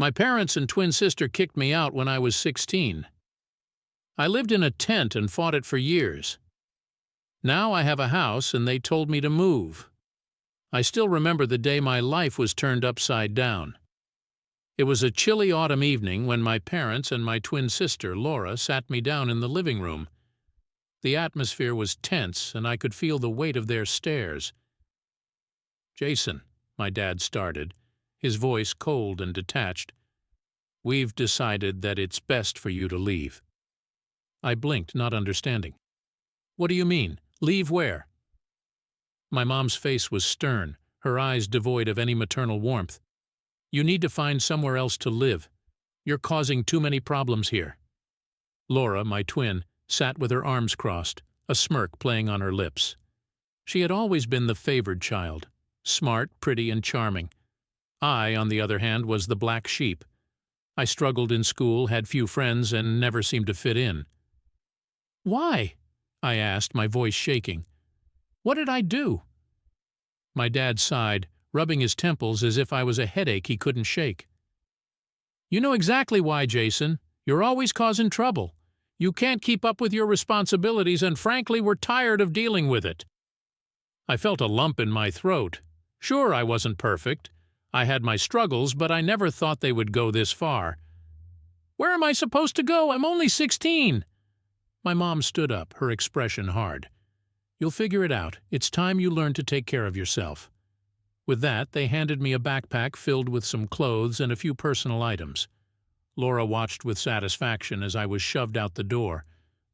My parents and twin sister kicked me out when I was 16. I lived in a tent and fought it for years. Now I have a house and they told me to move. I still remember the day my life was turned upside down. It was a chilly autumn evening when my parents and my twin sister, Laura, sat me down in the living room. The atmosphere was tense and I could feel the weight of their stares. "Jason," my dad started, his voice cold and detached, "we've decided that it's best for you to leave." I blinked, not understanding. "What do you mean? Leave where?" My mom's face was stern, her eyes devoid of any maternal warmth. "You need to find somewhere else to live. You're causing too many problems here." Laura, my twin, sat with her arms crossed, a smirk playing on her lips. She had always been the favored child, smart, pretty, and charming. I, on the other hand, was the black sheep. I struggled in school, had few friends, and never seemed to fit in. "Why?" I asked, my voice shaking. "What did I do?" My dad sighed, rubbing his temples as if I was a headache he couldn't shake. "You know exactly why, Jason. You're always causing trouble. You can't keep up with your responsibilities, and frankly, we're tired of dealing with it." I felt a lump in my throat. Sure, I wasn't perfect. I had my struggles, but I never thought they would go this far. "Where am I supposed to go? I'm only 16. My mom stood up, her expression hard. "You'll figure it out. It's time you learned to take care of yourself." With that, they handed me a backpack filled with some clothes and a few personal items. Laura watched with satisfaction as I was shoved out the door,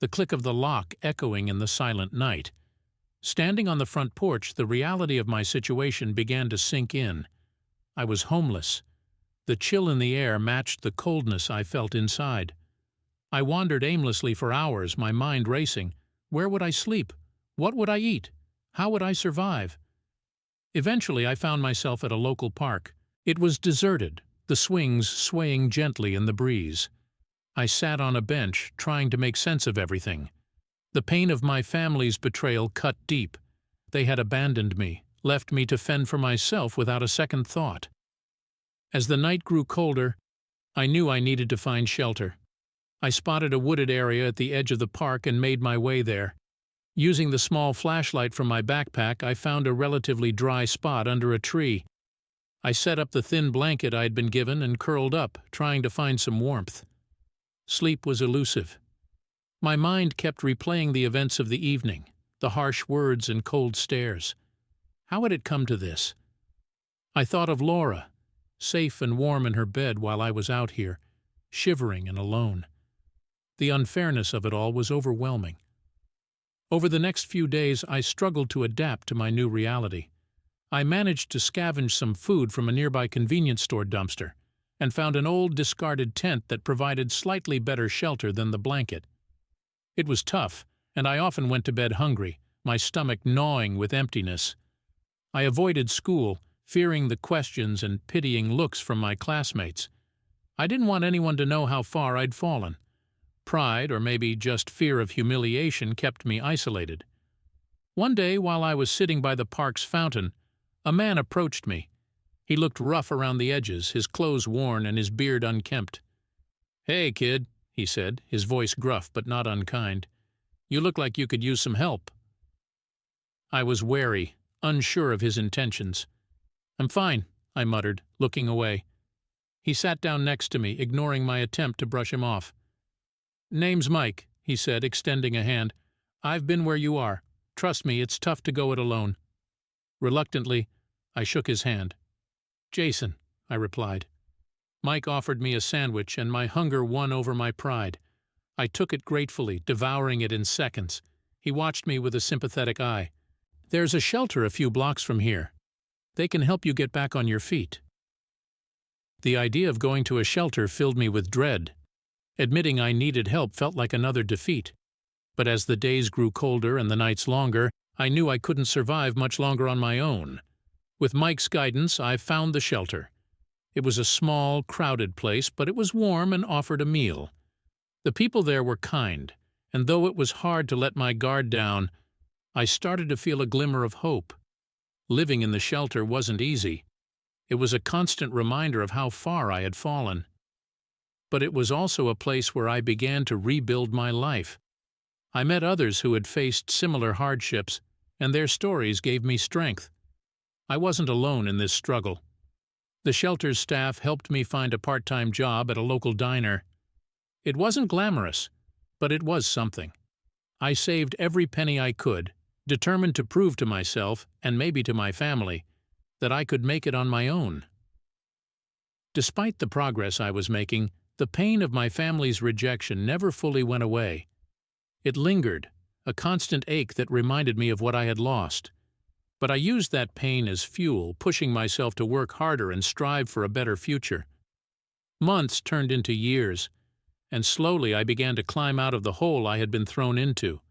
the click of the lock echoing in the silent night. Standing on the front porch, the reality of my situation began to sink in. I was homeless. The chill in the air matched the coldness I felt inside. I wandered aimlessly for hours, my mind racing. Where would I sleep? What would I eat? How would I survive? Eventually, I found myself at a local park. It was deserted, the swings swaying gently in the breeze. I sat on a bench, trying to make sense of everything. The pain of my family's betrayal cut deep. They had abandoned me, left me to fend for myself without a second thought. As the night grew colder, I knew I needed to find shelter. I spotted a wooded area at the edge of the park and made my way there. Using the small flashlight from my backpack, I found a relatively dry spot under a tree. I set up the thin blanket I had been given and curled up, trying to find some warmth. Sleep was elusive. My mind kept replaying the events of the evening, the harsh words and cold stares. How had it come to this? I thought of Laura, safe and warm in her bed while I was out here, shivering and alone. The unfairness of it all was overwhelming. Over the next few days, I struggled to adapt to my new reality. I managed to scavenge some food from a nearby convenience store dumpster and found an old discarded tent that provided slightly better shelter than the blanket. It was tough, and I often went to bed hungry, my stomach gnawing with emptiness. I avoided school, fearing the questions and pitying looks from my classmates. I didn't want anyone to know how far I'd fallen. Pride, or maybe just fear of humiliation, kept me isolated. One day, while I was sitting by the park's fountain, a man approached me. He looked rough around the edges, his clothes worn and his beard unkempt. "Hey, kid," he said, his voice gruff but not unkind. "You look like you could use some help." I was wary, unsure of his intentions. "I'm fine," I muttered, looking away. He sat down next to me, ignoring my attempt to brush him off. "Name's Mike," he said, extending a hand. "I've been where you are. Trust me, it's tough to go it alone." Reluctantly, I shook his hand. "Jason," I replied. Mike offered me a sandwich, and my hunger won over my pride. I took it gratefully, devouring it in seconds. He watched me with a sympathetic eye. "There's a shelter a few blocks from here. They can help you get back on your feet." The idea of going to a shelter filled me with dread. Admitting I needed help felt like another defeat. But as the days grew colder and the nights longer, I knew I couldn't survive much longer on my own. With Mike's guidance, I found the shelter. It was a small, crowded place, but it was warm and offered a meal. The people there were kind, and though it was hard to let my guard down, I started to feel a glimmer of hope. Living in the shelter wasn't easy. It was a constant reminder of how far I had fallen. But it was also a place where I began to rebuild my life. I met others who had faced similar hardships, and their stories gave me strength. I wasn't alone in this struggle. The shelter's staff helped me find a part-time job at a local diner. It wasn't glamorous, but it was something. I saved every penny I could, determined to prove to myself, and maybe to my family, that I could make it on my own. Despite the progress I was making, the pain of my family's rejection never fully went away. It lingered, a constant ache that reminded me of what I had lost. But I used that pain as fuel, pushing myself to work harder and strive for a better future. Months turned into years, and slowly I began to climb out of the hole I had been thrown into.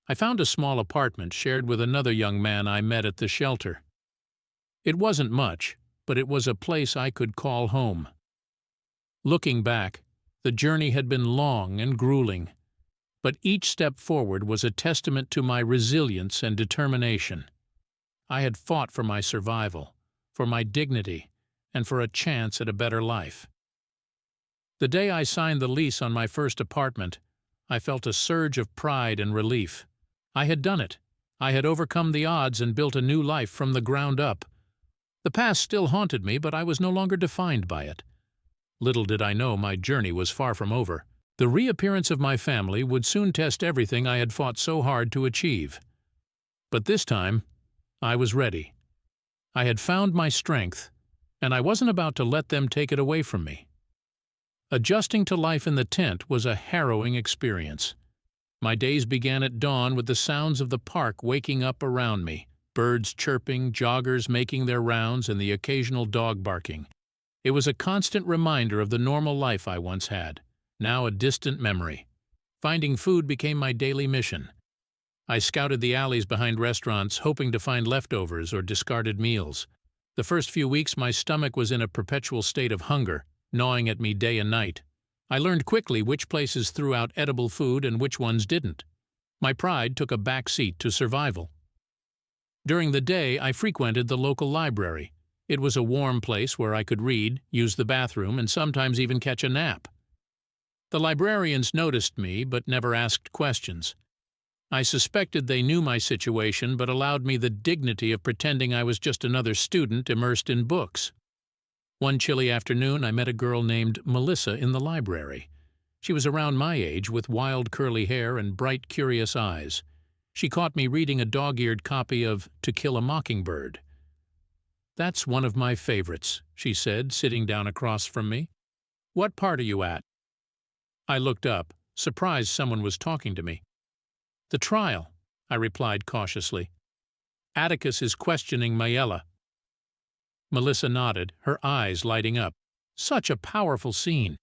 I found a small apartment shared with another young man I met at the shelter. It wasn't much, but it was a place I could call home. Looking back, the journey had been long and grueling, but each step forward was a testament to my resilience and determination. I had fought for my survival, for my dignity, and for a chance at a better life. The day I signed the lease on my first apartment, I felt a surge of pride and relief. I had done it. I had overcome the odds and built a new life from the ground up. The past still haunted me, but I was no longer defined by it. Little did I know my journey was far from over. The reappearance of my family would soon test everything I had fought so hard to achieve. But this time, I was ready. I had found my strength, and I wasn't about to let them take it away from me. Adjusting to life in the tent was a harrowing experience. My days began at dawn with the sounds of the park waking up around me, birds chirping, joggers making their rounds, and the occasional dog barking. It was a constant reminder of the normal life I once had, now a distant memory. Finding food became my daily mission. I scouted the alleys behind restaurants, hoping to find leftovers or discarded meals. The first few weeks my stomach was in a perpetual state of hunger, gnawing at me day and night. I learned quickly which places threw out edible food and which ones didn't. My pride took a back seat to survival. During the day, I frequented the local library. It was a warm place where I could read, use the bathroom, and sometimes even catch a nap. The librarians noticed me but never asked questions. I suspected they knew my situation but allowed me the dignity of pretending I was just another student immersed in books. One chilly afternoon, I met a girl named Melissa in the library. She was around my age, with wild curly hair and bright, curious eyes. She caught me reading a dog-eared copy of To Kill a Mockingbird. "That's one of my favorites," she said, sitting down across from me. "What part are you at?" I looked up, surprised someone was talking to me. "The trial," I replied cautiously. "Atticus is questioning Mayella." Melissa nodded, her eyes lighting up. Such a powerful scene.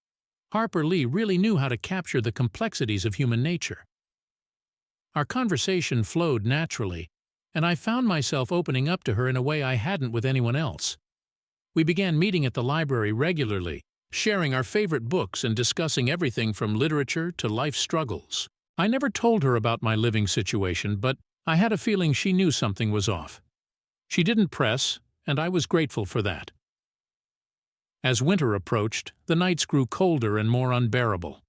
Harper Lee really knew how to capture the complexities of human nature. Our conversation flowed naturally, and I found myself opening up to her in a way I hadn't with anyone else. We began meeting at the library regularly, sharing our favorite books and discussing everything from literature to life struggles. I never told her about my living situation, but I had a feeling she knew something was off. She didn't press, and I was grateful for that. As winter approached, the nights grew colder and more unbearable.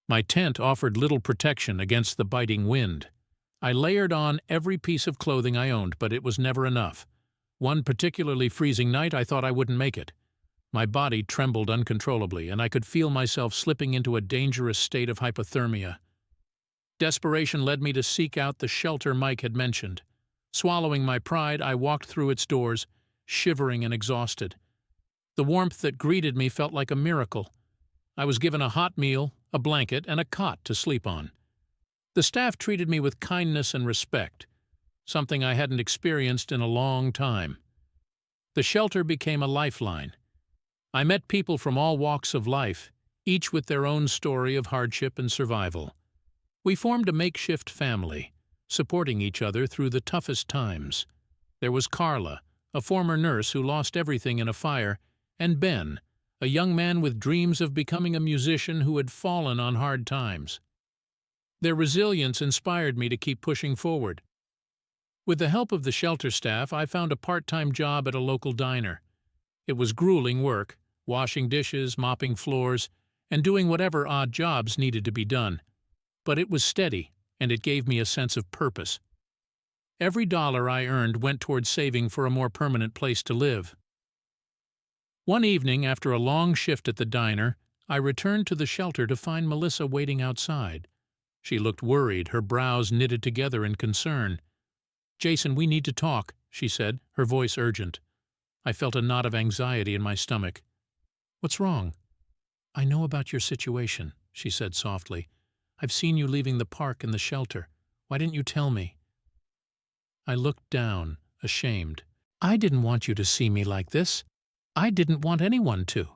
My tent offered little protection against the biting wind. I layered on every piece of clothing I owned, but it was never enough. One particularly freezing night, I thought I wouldn't make it. My body trembled uncontrollably, and I could feel myself slipping into a dangerous state of hypothermia. Desperation led me to seek out the shelter Mike had mentioned. Swallowing my pride, I walked through its doors, shivering and exhausted. The warmth that greeted me felt like a miracle. I was given a hot meal, a blanket, and a cot to sleep on. The staff treated me with kindness and respect, something I hadn't experienced in a long time. The shelter became a lifeline. I met people from all walks of life, each with their own story of hardship and survival. We formed a makeshift family, supporting each other through the toughest times. There was Carla, a former nurse who lost everything in a fire, and Ben, a young man with dreams of becoming a musician who had fallen on hard times. Their resilience inspired me to keep pushing forward. With the help of the shelter staff, I found a part-time job at a local diner. It was grueling work, washing dishes, mopping floors, and doing whatever odd jobs needed to be done. But it was steady, and it gave me a sense of purpose. Every dollar I earned went towards saving for a more permanent place to live. One evening, after a long shift at the diner, I returned to the shelter to find Melissa waiting outside. She looked worried, her brows knitted together in concern. "Jason, we need to talk," she said, her voice urgent. I felt a knot of anxiety in my stomach. "What's wrong?" "I know about your situation," she said softly. "I've seen you leaving the park and the shelter. Why didn't you tell me?" I looked down, ashamed. "I didn't want you to see me like this. I didn't want anyone to."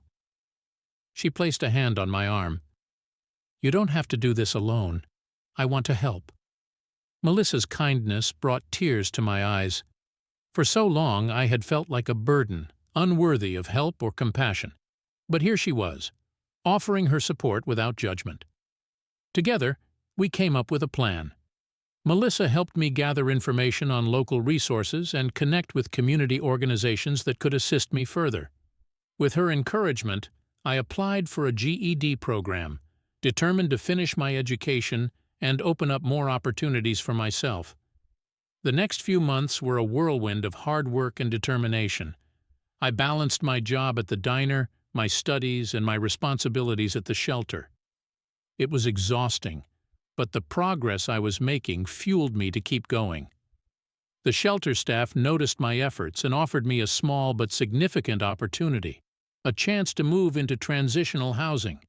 She placed a hand on my arm. "You don't have to do this alone. I want to help." Melissa's kindness brought tears to my eyes. For so long I had felt like a burden, unworthy of help or compassion. But here she was, offering her support without judgment. Together, we came up with a plan. Melissa helped me gather information on local resources and connect with community organizations that could assist me further. With her encouragement, I applied for a GED program, determined to finish my education and open up more opportunities for myself. The next few months were a whirlwind of hard work and determination. I balanced my job at the diner, my studies, and my responsibilities at the shelter. It was exhausting, but the progress I was making fueled me to keep going. The shelter staff noticed my efforts and offered me a small but significant opportunity, a chance to move into transitional housing.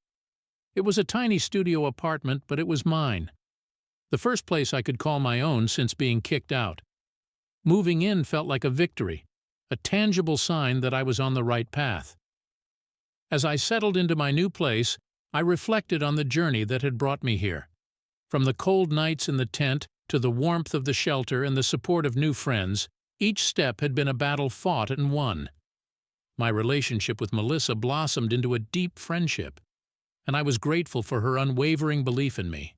It was a tiny studio apartment, but it was mine. The first place I could call my own since being kicked out. Moving in felt like a victory, a tangible sign that I was on the right path. As I settled into my new place, I reflected on the journey that had brought me here. From the cold nights in the tent to the warmth of the shelter and the support of new friends, each step had been a battle fought and won. My relationship with Melissa blossomed into a deep friendship, and I was grateful for her unwavering belief in me.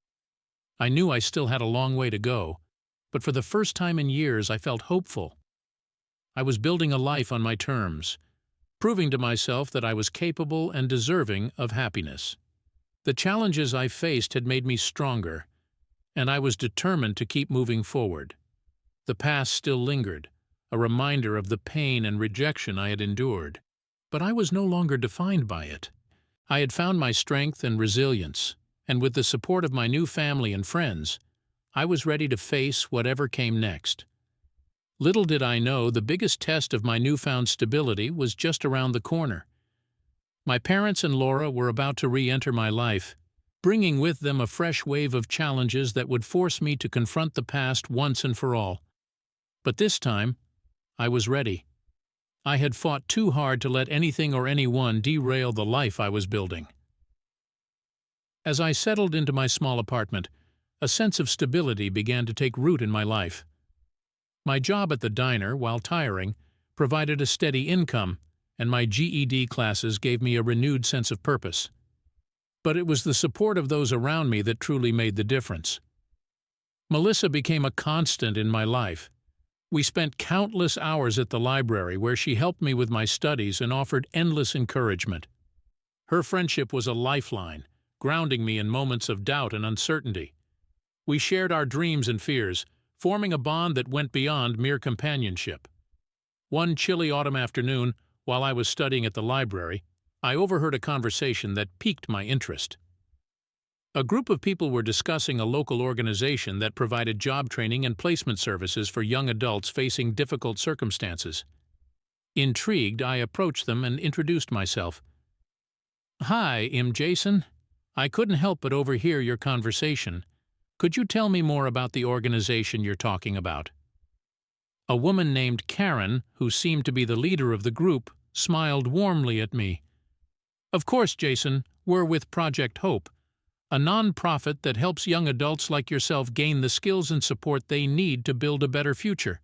I knew I still had a long way to go, but for the first time in years I felt hopeful. I was building a life on my terms, proving to myself that I was capable and deserving of happiness. The challenges I faced had made me stronger, and I was determined to keep moving forward. The past still lingered, a reminder of the pain and rejection I had endured, but I was no longer defined by it. I had found my strength and resilience, and with the support of my new family and friends, I was ready to face whatever came next. Little did I know the biggest test of my newfound stability was just around the corner. My parents and Laura were about to re-enter my life, bringing with them a fresh wave of challenges that would force me to confront the past once and for all. But this time, I was ready. I had fought too hard to let anything or anyone derail the life I was building. As I settled into my small apartment, a sense of stability began to take root in my life. My job at the diner, while tiring, provided a steady income, and my GED classes gave me a renewed sense of purpose. But it was the support of those around me that truly made the difference. Melissa became a constant in my life. We spent countless hours at the library where she helped me with my studies and offered endless encouragement. Her friendship was a lifeline, grounding me in moments of doubt and uncertainty. We shared our dreams and fears, forming a bond that went beyond mere companionship. One chilly autumn afternoon, while I was studying at the library, I overheard a conversation that piqued my interest. A group of people were discussing a local organization that provided job training and placement services for young adults facing difficult circumstances. Intrigued, I approached them and introduced myself. "Hi, I'm Jason. I couldn't help but overhear your conversation. Could you tell me more about the organization you're talking about?" A woman named Karen, who seemed to be the leader of the group, smiled warmly at me. "Of course, Jason, we're with Project Hope, a non-profit that helps young adults like yourself gain the skills and support they need to build a better future.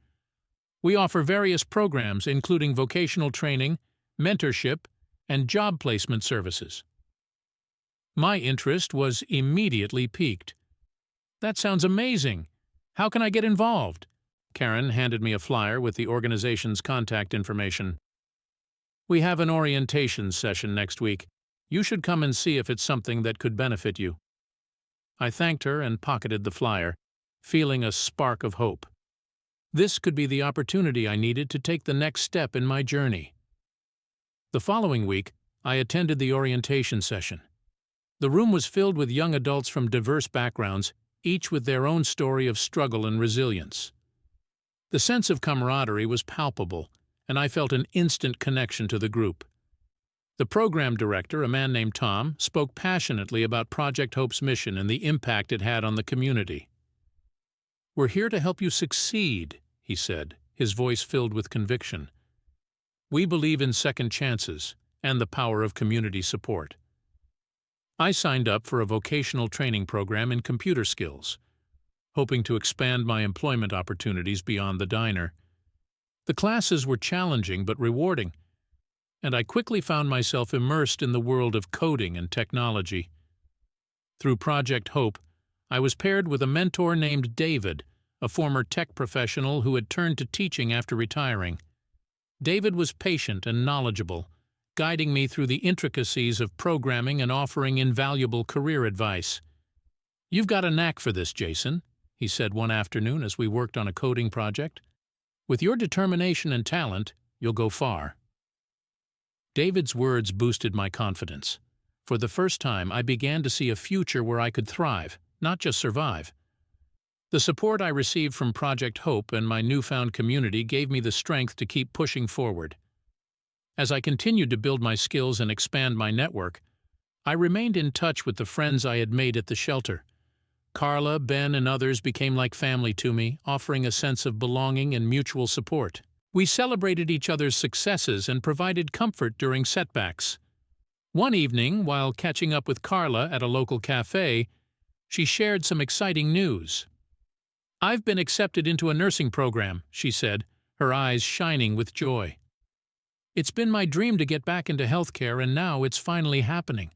We offer various programs including vocational training, mentorship, and job placement services." My interest was immediately piqued. "That sounds amazing. How can I get involved?" Karen handed me a flyer with the organization's contact information. We have an orientation session next week. You should come and see if it's something that could benefit you." I thanked her and pocketed the flyer, feeling a spark of hope. This could be the opportunity I needed to take the next step in my journey. The following week, I attended the orientation session. The room was filled with young adults from diverse backgrounds, each with their own story of struggle and resilience. The sense of camaraderie was palpable, and I felt an instant connection to the group. The program director, a man named Tom, spoke passionately about Project Hope's mission and the impact it had on the community. "We're here to help you succeed," he said, his voice filled with conviction. "We believe in second chances and the power of community support." I signed up for a vocational training program in computer skills, hoping to expand my employment opportunities beyond the diner. The classes were challenging but rewarding, and I quickly found myself immersed in the world of coding and technology. Through Project Hope, I was paired with a mentor named David, a former tech professional who had turned to teaching after retiring. David was patient and knowledgeable, guiding me through the intricacies of programming and offering invaluable career advice. "You've got a knack for this, Jason," he said one afternoon as we worked on a coding project. "With your determination and talent, you'll go far." David's words boosted my confidence. For the first time, I began to see a future where I could thrive, not just survive. The support I received from Project Hope and my newfound community gave me the strength to keep pushing forward. As I continued to build my skills and expand my network, I remained in touch with the friends I had made at the shelter. Carla, Ben, and others became like family to me, offering a sense of belonging and mutual support. We celebrated each other's successes and provided comfort during setbacks. One evening, while catching up with Carla at a local cafe, she shared some exciting news. "I've been accepted into a nursing program," she said, her eyes shining with joy. "It's been my dream to get back into healthcare, and now it's finally happening."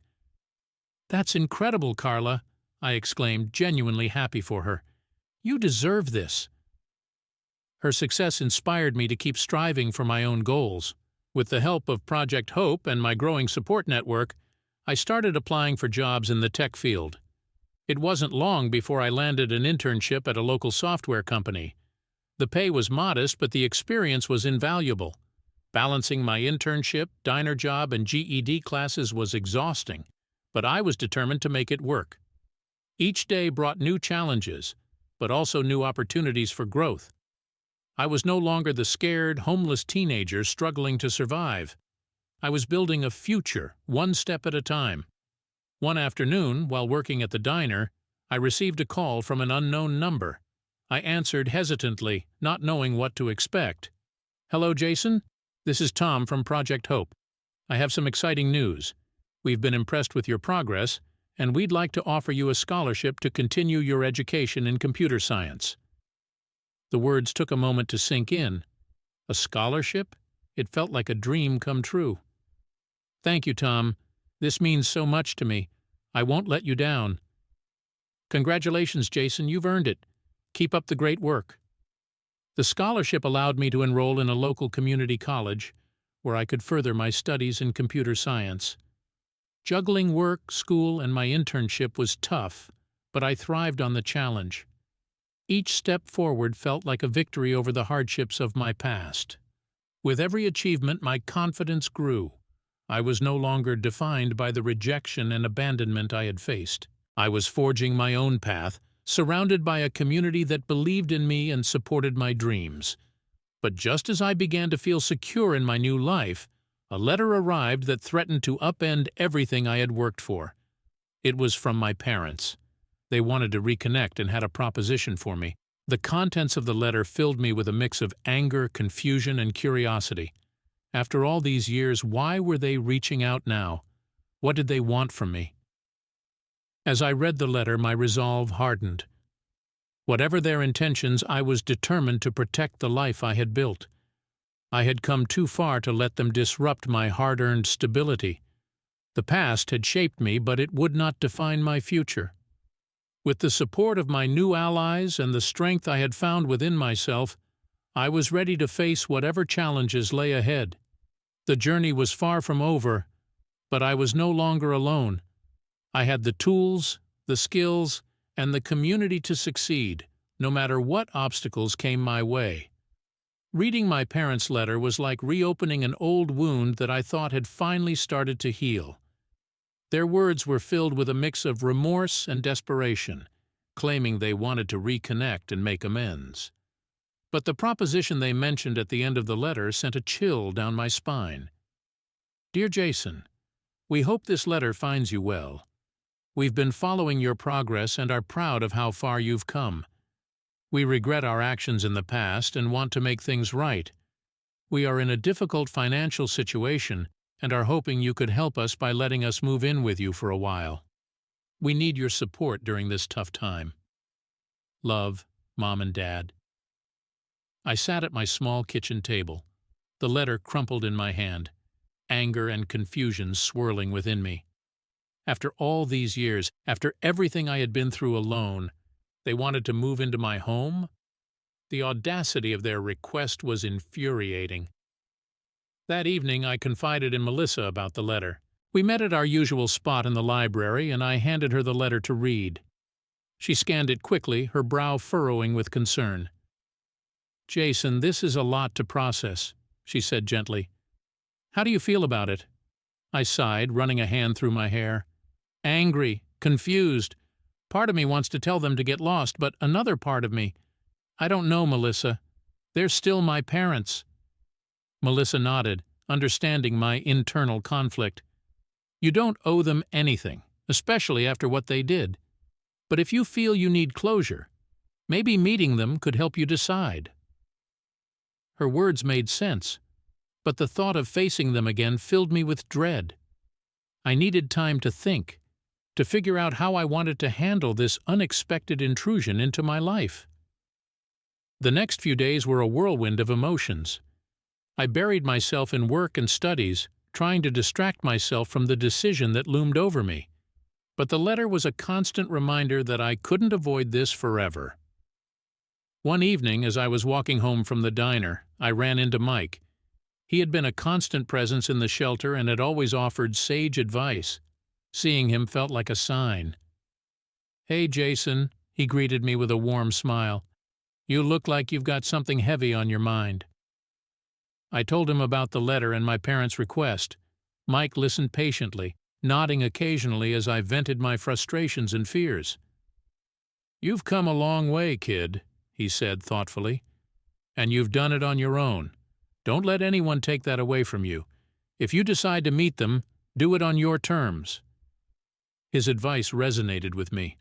"That's incredible, Carla," I exclaimed, genuinely happy for her. "You deserve this." Her success inspired me to keep striving for my own goals. With the help of Project Hope and my growing support network, I started applying for jobs in the tech field. It wasn't long before I landed an internship at a local software company. The pay was modest, but the experience was invaluable. Balancing my internship, diner job, and GED classes was exhausting, but I was determined to make it work. Each day brought new challenges, but also new opportunities for growth. I was no longer the scared, homeless teenager struggling to survive. I was building a future, one step at a time. One afternoon, while working at the diner, I received a call from an unknown number. I answered hesitantly, not knowing what to expect. "Hello, Jason? This is Tom from Project Hope. I have some exciting news. We've been impressed with your progress, and we'd like to offer you a scholarship to continue your education in computer science." The words took a moment to sink in. A scholarship? It felt like a dream come true. "Thank you, Tom. This means so much to me. I won't let you down." "Congratulations, Jason. You've earned it. Keep up the great work." The scholarship allowed me to enroll in a local community college, where I could further my studies in computer science. Juggling work, school, and my internship was tough, but I thrived on the challenge. Each step forward felt like a victory over the hardships of my past. With every achievement, my confidence grew. I was no longer defined by the rejection and abandonment I had faced. I was forging my own path, surrounded by a community that believed in me and supported my dreams. But just as I began to feel secure in my new life, a letter arrived that threatened to upend everything I had worked for. It was from my parents. They wanted to reconnect and had a proposition for me. The contents of the letter filled me with a mix of anger, confusion, and curiosity. After all these years, why were they reaching out now? What did they want from me? As I read the letter, my resolve hardened. Whatever their intentions, I was determined to protect the life I had built. I had come too far to let them disrupt my hard-earned stability. The past had shaped me, but it would not define my future. With the support of my new allies and the strength I had found within myself, I was ready to face whatever challenges lay ahead. The journey was far from over, but I was no longer alone. I had the tools, the skills, and the community to succeed, no matter what obstacles came my way. Reading my parents' letter was like reopening an old wound that I thought had finally started to heal. Their words were filled with a mix of remorse and desperation, claiming they wanted to reconnect and make amends. But the proposition they mentioned at the end of the letter sent a chill down my spine. Dear Jason, we hope this letter finds you well. We've been following your progress and are proud of how far you've come. We regret our actions in the past and want to make things right. We are in a difficult financial situation and are hoping you could help us by letting us move in with you for a while. We need your support during this tough time. Love, Mom and Dad. I sat at my small kitchen table, the letter crumpled in my hand, anger and confusion swirling within me. After all these years, after everything I had been through alone, they wanted to move into my home? The audacity of their request was infuriating. That evening, I confided in Melissa about the letter. We met at our usual spot in the library, and I handed her the letter to read. She scanned it quickly, her brow furrowing with concern. Jason, this is a lot to process, she said gently. How do you feel about it? I sighed, running a hand through my hair. Angry, confused. Part of me wants to tell them to get lost, but another part of me, I don't know, Melissa. They're still my parents. Melissa nodded, understanding my internal conflict. You don't owe them anything, especially after what they did. But if you feel you need closure, maybe meeting them could help you decide. Her words made sense, but the thought of facing them again filled me with dread. I needed time to think, to figure out how I wanted to handle this unexpected intrusion into my life. The next few days were a whirlwind of emotions. I buried myself in work and studies, trying to distract myself from the decision that loomed over me. But the letter was a constant reminder that I couldn't avoid this forever. One evening, as I was walking home from the diner, I ran into Mike. He had been a constant presence in the shelter and had always offered sage advice. Seeing him felt like a sign. Hey, Jason, he greeted me with a warm smile. You look like you've got something heavy on your mind. I told him about the letter and my parents' request. Mike listened patiently, nodding occasionally as I vented my frustrations and fears. You've come a long way, kid, he said thoughtfully. And you've done it on your own. Don't let anyone take that away from you. If you decide to meet them, do it on your terms. His advice resonated with me.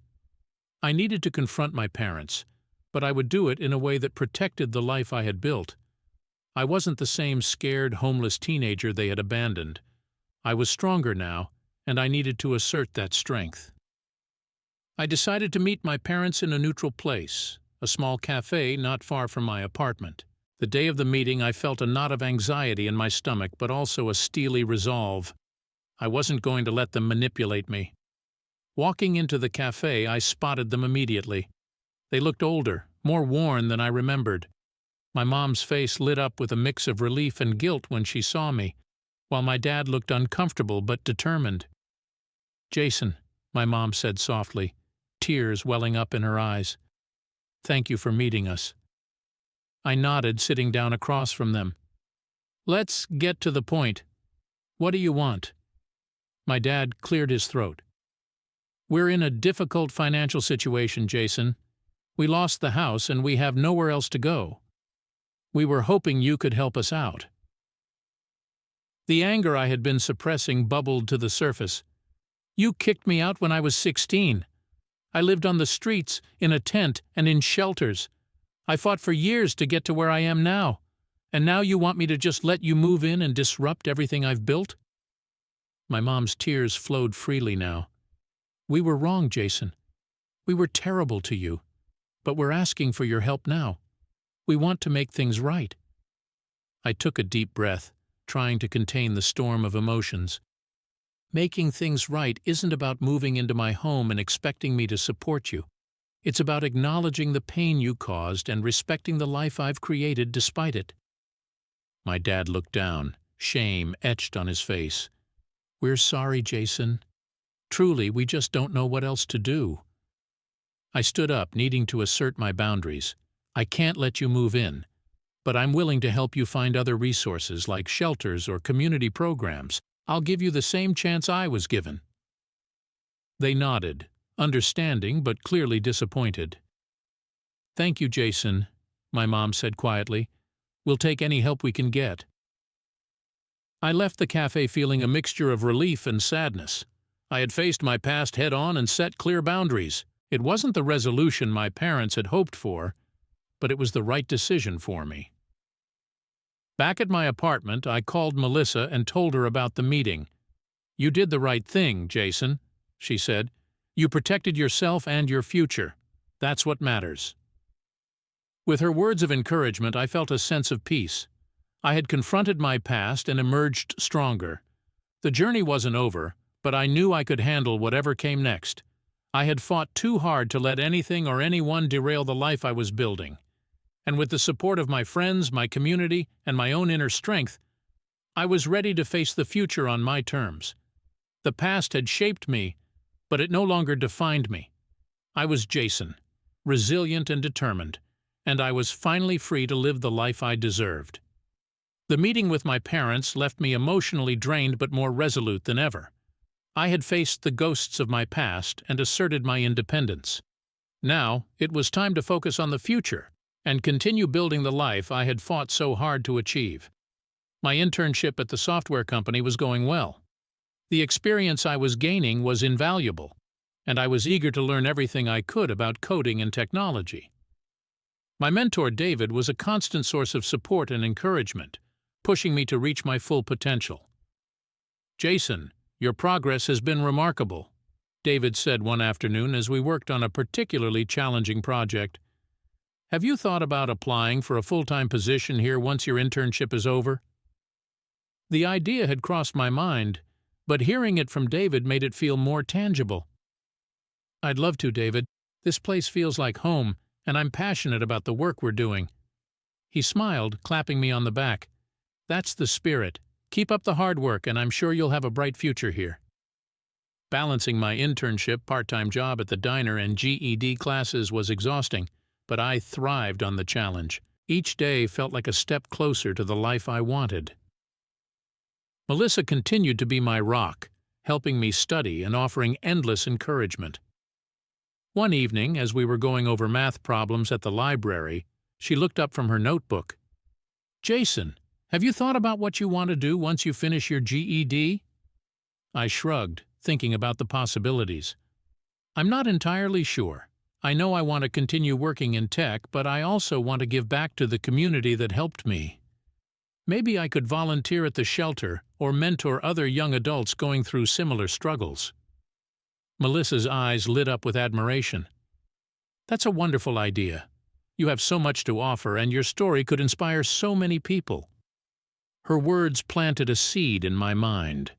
I needed to confront my parents, but I would do it in a way that protected the life I had built. I wasn't the same scared, homeless teenager they had abandoned. I was stronger now, and I needed to assert that strength. I decided to meet my parents in a neutral place, a small cafe not far from my apartment. The day of the meeting, I felt a knot of anxiety in my stomach, but also a steely resolve. I wasn't going to let them manipulate me. Walking into the cafe, I spotted them immediately. They looked older, more worn than I remembered. My mom's face lit up with a mix of relief and guilt when she saw me, while my dad looked uncomfortable but determined. Jason, my mom said softly, tears welling up in her eyes. Thank you for meeting us. I nodded, sitting down across from them. Let's get to the point. What do you want? My dad cleared his throat. We're in a difficult financial situation, Jason. We lost the house and we have nowhere else to go. We were hoping you could help us out. The anger I had been suppressing bubbled to the surface. You kicked me out when I was 16. I lived on the streets, in a tent, and in shelters. I fought for years to get to where I am now. And now you want me to just let you move in and disrupt everything I've built? My mom's tears flowed freely now. We were wrong, Jason. We were terrible to you. But we're asking for your help now. We want to make things right. I took a deep breath, trying to contain the storm of emotions. Making things right isn't about moving into my home and expecting me to support you. It's about acknowledging the pain you caused and respecting the life I've created despite it. My dad looked down, shame etched on his face. "We're sorry, Jason. Truly, we just don't know what else to do." I stood up, needing to assert my boundaries. "I can't let you move in, but I'm willing to help you find other resources like shelters or community programs. I'll give you the same chance I was given." They nodded, understanding but clearly disappointed. "Thank you, Jason," my mom said quietly. "We'll take any help we can get." I left the cafe feeling a mixture of relief and sadness. I had faced my past head-on and set clear boundaries. It wasn't the resolution my parents had hoped for, but it was the right decision for me. Back at my apartment, I called Melissa and told her about the meeting. "You did the right thing, Jason," she said. "You protected yourself and your future. That's what matters." With her words of encouragement, I felt a sense of peace. I had confronted my past and emerged stronger. The journey wasn't over, but I knew I could handle whatever came next. I had fought too hard to let anything or anyone derail the life I was building. And with the support of my friends, my community, and my own inner strength, I was ready to face the future on my terms. The past had shaped me, but it no longer defined me. I was Jason, resilient and determined, and I was finally free to live the life I deserved. The meeting with my parents left me emotionally drained but more resolute than ever. I had faced the ghosts of my past and asserted my independence. Now, it was time to focus on the future and continue building the life I had fought so hard to achieve. My internship at the software company was going well. The experience I was gaining was invaluable, and I was eager to learn everything I could about coding and technology. My mentor David was a constant source of support and encouragement, pushing me to reach my full potential. "Jason, your progress has been remarkable," David said one afternoon as we worked on a particularly challenging project. "Have you thought about applying for a full-time position here once your internship is over?" The idea had crossed my mind, but hearing it from David made it feel more tangible. "I'd love to, David. This place feels like home, and I'm passionate about the work we're doing." He smiled, clapping me on the back. "That's the spirit. Keep up the hard work, and I'm sure you'll have a bright future here." Balancing my internship, part-time job at the diner, and GED classes was exhausting, but I thrived on the challenge. Each day felt like a step closer to the life I wanted. Melissa continued to be my rock, helping me study and offering endless encouragement. One evening, as we were going over math problems at the library, she looked up from her notebook. "Jason, have you thought about what you want to do once you finish your GED?" I shrugged, thinking about the possibilities. "I'm not entirely sure. I know I want to continue working in tech, but I also want to give back to the community that helped me. Maybe I could volunteer at the shelter or mentor other young adults going through similar struggles." Melissa's eyes lit up with admiration. "That's a wonderful idea. You have so much to offer, and your story could inspire so many people." Her words planted a seed in my mind.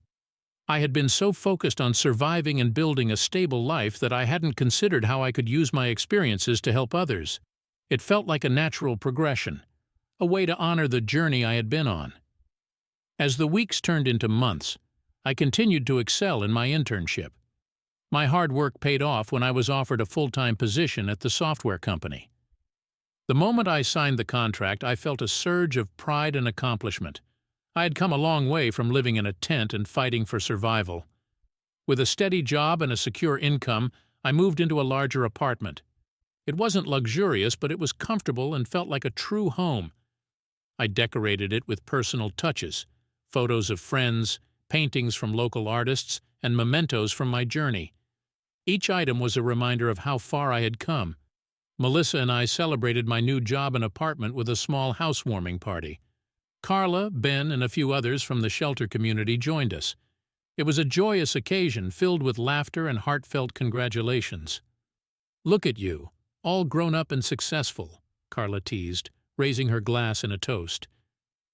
I had been so focused on surviving and building a stable life that I hadn't considered how I could use my experiences to help others. It felt like a natural progression, a way to honor the journey I had been on. As the weeks turned into months, I continued to excel in my internship. My hard work paid off when I was offered a full-time position at the software company. The moment I signed the contract, I felt a surge of pride and accomplishment. I had come a long way from living in a tent and fighting for survival. With a steady job and a secure income, I moved into a larger apartment. It wasn't luxurious, but it was comfortable and felt like a true home. I decorated it with personal touches, photos of friends, paintings from local artists, and mementos from my journey. Each item was a reminder of how far I had come. Melissa and I celebrated my new job and apartment with a small housewarming party. Carla, Ben, and a few others from the shelter community joined us. It was a joyous occasion filled with laughter and heartfelt congratulations. "Look at you, all grown up and successful," Carla teased, raising her glass in a toast.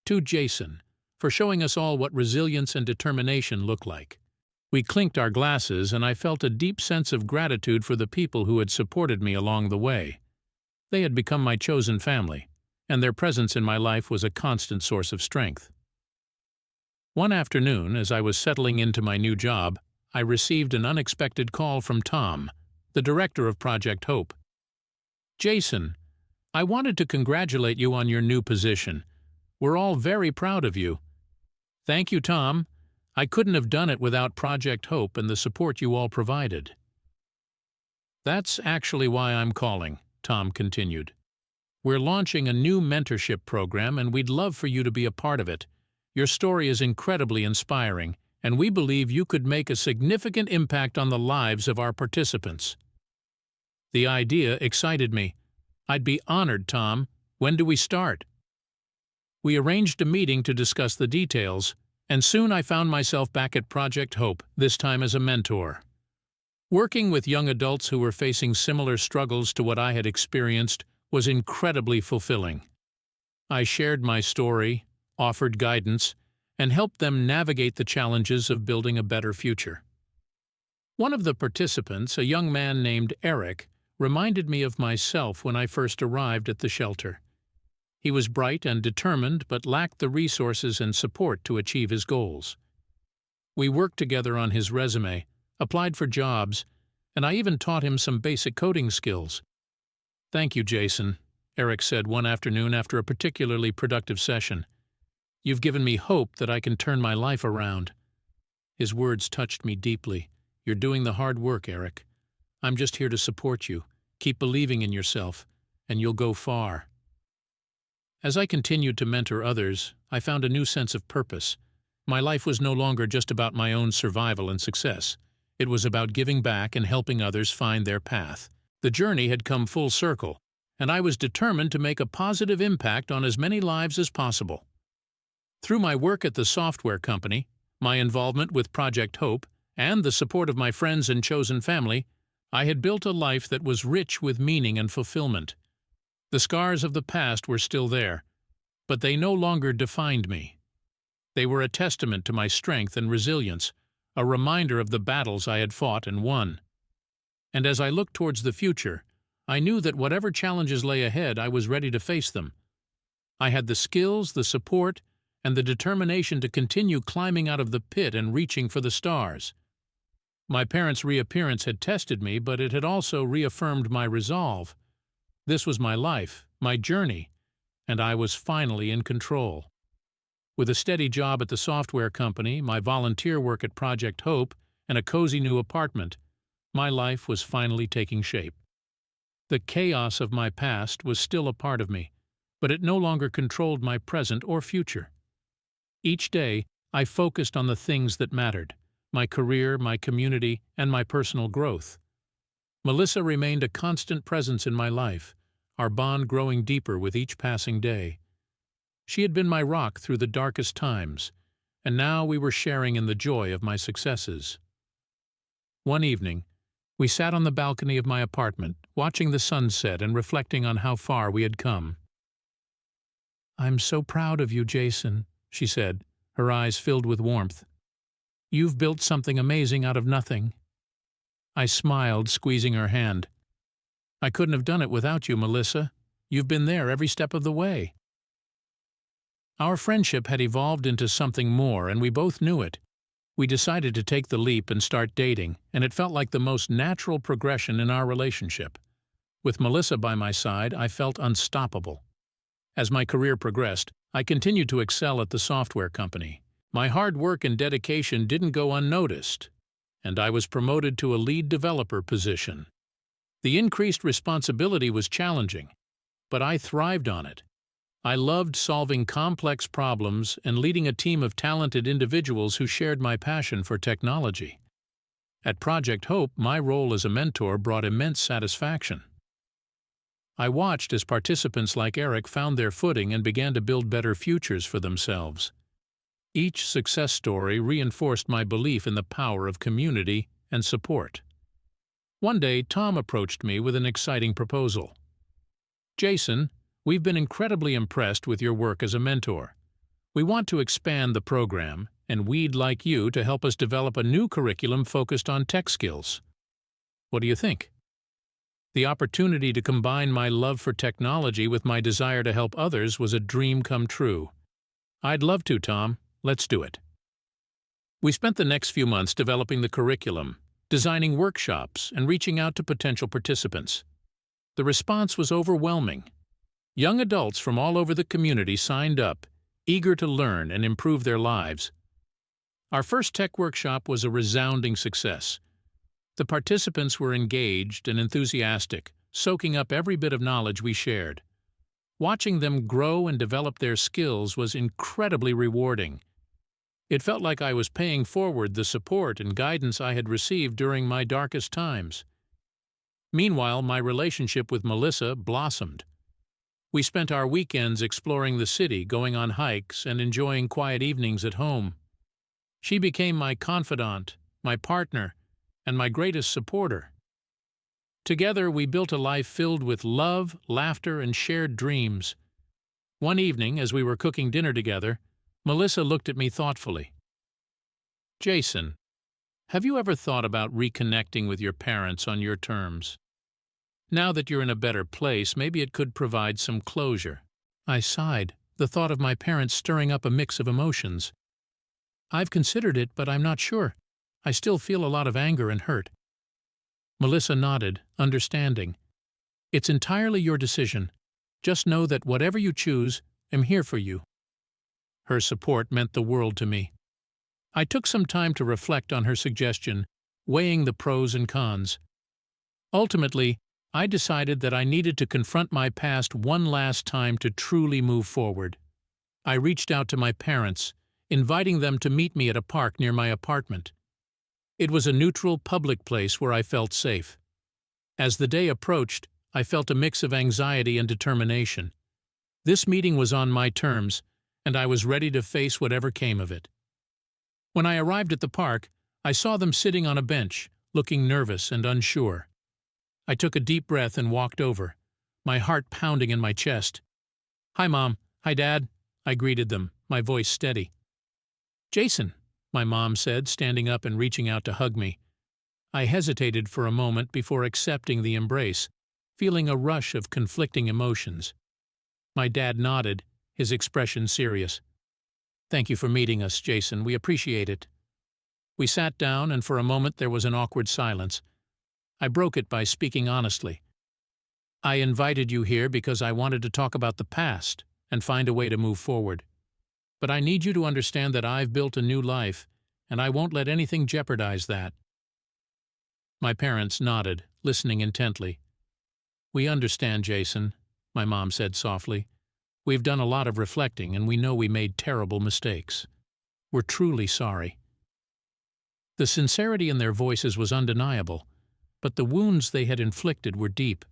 "To Jason, for showing us all what resilience and determination look like." We clinked our glasses, and I felt a deep sense of gratitude for the people who had supported me along the way. They had become my chosen family, and their presence in my life was a constant source of strength. One afternoon, as I was settling into my new job, I received an unexpected call from Tom, the director of Project Hope. "Jason, I wanted to congratulate you on your new position. We're all very proud of you." "Thank you, Tom. I couldn't have done it without Project Hope and the support you all provided." "That's actually why I'm calling," Tom continued. "We're launching a new mentorship program and we'd love for you to be a part of it. Your story is incredibly inspiring, and we believe you could make a significant impact on the lives of our participants." The idea excited me. "I'd be honored, Tom. When do we start?" We arranged a meeting to discuss the details, and soon I found myself back at Project Hope, this time as a mentor. Working with young adults who were facing similar struggles to what I had experienced was incredibly fulfilling. I shared my story, offered guidance, and helped them navigate the challenges of building a better future. One of the participants, a young man named Eric, reminded me of myself when I first arrived at the shelter. He was bright and determined but lacked the resources and support to achieve his goals. We worked together on his resume, applied for jobs, and I even taught him some basic coding skills. "Thank you, Jason," Eric said one afternoon after a particularly productive session. "You've given me hope that I can turn my life around." His words touched me deeply. "You're doing the hard work, Eric. I'm just here to support you. Keep believing in yourself, and you'll go far." As I continued to mentor others, I found a new sense of purpose. My life was no longer just about my own survival and success. It was about giving back and helping others find their path. The journey had come full circle, and I was determined to make a positive impact on as many lives as possible. Through my work at the software company, my involvement with Project Hope, and the support of my friends and chosen family, I had built a life that was rich with meaning and fulfillment. The scars of the past were still there, but they no longer defined me. They were a testament to my strength and resilience, a reminder of the battles I had fought and won. And as I looked towards the future, I knew that whatever challenges lay ahead, I was ready to face them. I had the skills, the support, and the determination to continue climbing out of the pit and reaching for the stars. My parents' reappearance had tested me, but it had also reaffirmed my resolve. This was my life, my journey, and I was finally in control. With a steady job at the software company, my volunteer work at Project Hope, and a cozy new apartment, my life was finally taking shape. The chaos of my past was still a part of me, but it no longer controlled my present or future. Each day, I focused on the things that mattered: my career, my community, and my personal growth. Melissa remained a constant presence in my life, our bond growing deeper with each passing day. She had been my rock through the darkest times, and now we were sharing in the joy of my successes. One evening, we sat on the balcony of my apartment, watching the sunset and reflecting on how far we had come. "I'm so proud of you, Jason," she said, her eyes filled with warmth. "You've built something amazing out of nothing." I smiled, squeezing her hand. "I couldn't have done it without you, Melissa. You've been there every step of the way." Our friendship had evolved into something more, and we both knew it. We decided to take the leap and start dating, and it felt like the most natural progression in our relationship. With Melissa by my side, I felt unstoppable. As my career progressed, I continued to excel at the software company. My hard work and dedication didn't go unnoticed, and I was promoted to a lead developer position. The increased responsibility was challenging, but I thrived on it. I loved solving complex problems and leading a team of talented individuals who shared my passion for technology. At Project Hope, my role as a mentor brought immense satisfaction. I watched as participants like Eric found their footing and began to build better futures for themselves. Each success story reinforced my belief in the power of community and support. One day, Tom approached me with an exciting proposal. "Jason, we've been incredibly impressed with your work as a mentor. We want to expand the program, and we'd like you to help us develop a new curriculum focused on tech skills. What do you think?" The opportunity to combine my love for technology with my desire to help others was a dream come true. "I'd love to, Tom. Let's do it." We spent the next few months developing the curriculum, designing workshops, and reaching out to potential participants. The response was overwhelming. Young adults from all over the community signed up, eager to learn and improve their lives. Our first tech workshop was a resounding success. The participants were engaged and enthusiastic, soaking up every bit of knowledge we shared. Watching them grow and develop their skills was incredibly rewarding. It felt like I was paying forward the support and guidance I had received during my darkest times. Meanwhile, my relationship with Melissa blossomed. We spent our weekends exploring the city, going on hikes, and enjoying quiet evenings at home. She became my confidant, my partner, and my greatest supporter. Together, we built a life filled with love, laughter, and shared dreams. One evening, as we were cooking dinner together, Melissa looked at me thoughtfully. "Jason, have you ever thought about reconnecting with your parents on your terms? Now that you're in a better place, maybe it could provide some closure." I sighed, the thought of my parents stirring up a mix of emotions. "I've considered it, but I'm not sure. I still feel a lot of anger and hurt." Melissa nodded, understanding. "It's entirely your decision. Just know that whatever you choose, I'm here for you." Her support meant the world to me. I took some time to reflect on her suggestion, weighing the pros and cons. Ultimately, I decided that I needed to confront my past one last time to truly move forward. I reached out to my parents, inviting them to meet me at a park near my apartment. It was a neutral, public place where I felt safe. As the day approached, I felt a mix of anxiety and determination. This meeting was on my terms, and I was ready to face whatever came of it. When I arrived at the park, I saw them sitting on a bench, looking nervous and unsure. I took a deep breath and walked over, my heart pounding in my chest. "Hi, Mom. Hi, Dad," I greeted them, my voice steady. "Jason," my mom said, standing up and reaching out to hug me. I hesitated for a moment before accepting the embrace, feeling a rush of conflicting emotions. My dad nodded, his expression serious. "Thank you for meeting us, Jason. We appreciate it." We sat down, and for a moment there was an awkward silence. I broke it by speaking honestly. "I invited you here because I wanted to talk about the past and find a way to move forward. But I need you to understand that I've built a new life, and I won't let anything jeopardize that." My parents nodded, listening intently. "We understand, Jason," my mom said softly. "We've done a lot of reflecting, and we know we made terrible mistakes. We're truly sorry." The sincerity in their voices was undeniable, but the wounds they had inflicted were deep.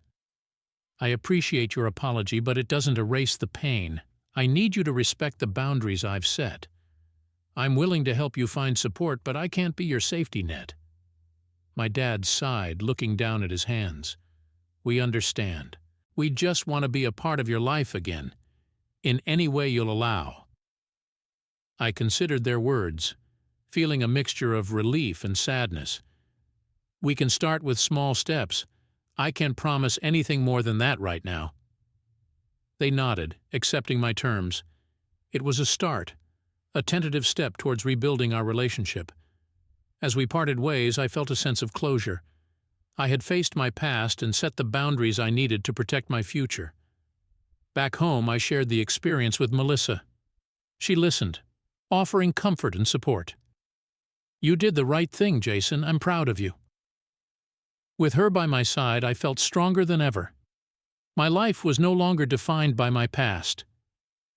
"I appreciate your apology, but it doesn't erase the pain. I need you to respect the boundaries I've set. I'm willing to help you find support, but I can't be your safety net." My dad sighed, looking down at his hands. "We understand. We just want to be a part of your life again, in any way you'll allow." I considered their words, feeling a mixture of relief and sadness. "We can start with small steps. I can't promise anything more than that right now." They nodded, accepting my terms. It was a start, a tentative step towards rebuilding our relationship. As we parted ways, I felt a sense of closure. I had faced my past and set the boundaries I needed to protect my future. Back home, I shared the experience with Melissa. She listened, offering comfort and support. "You did the right thing, Jason. I'm proud of you." With her by my side, I felt stronger than ever. My life was no longer defined by my past,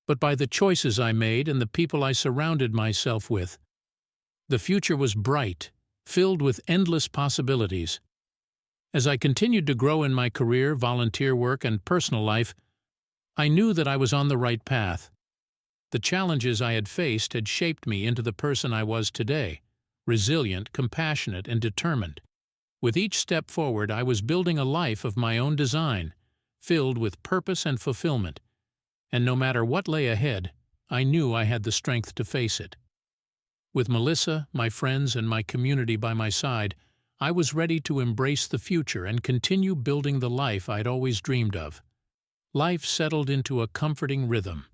but by the choices I made and the people I surrounded myself with. The future was bright, filled with endless possibilities. As I continued to grow in my career, volunteer work, and personal life, I knew that I was on the right path. The challenges I had faced had shaped me into the person I was today, resilient, compassionate, and determined. With each step forward, I was building a life of my own design, filled with purpose and fulfillment. And no matter what lay ahead, I knew I had the strength to face it. With Melissa, my friends, and my community by my side, I was ready to embrace the future and continue building the life I'd always dreamed of. Life settled into a comforting rhythm.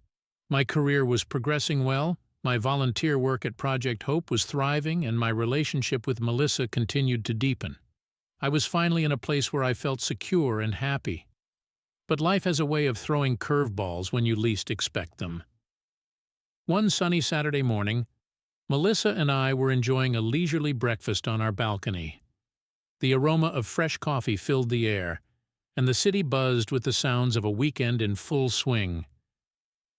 My career was progressing well, My volunteer work at Project Hope was thriving, and my relationship with Melissa continued to deepen. I was finally in a place where I felt secure and happy. But life has a way of throwing curveballs when you least expect them. One sunny Saturday morning, Melissa and I were enjoying a leisurely breakfast on our balcony. The aroma of fresh coffee filled the air, and the city buzzed with the sounds of a weekend in full swing.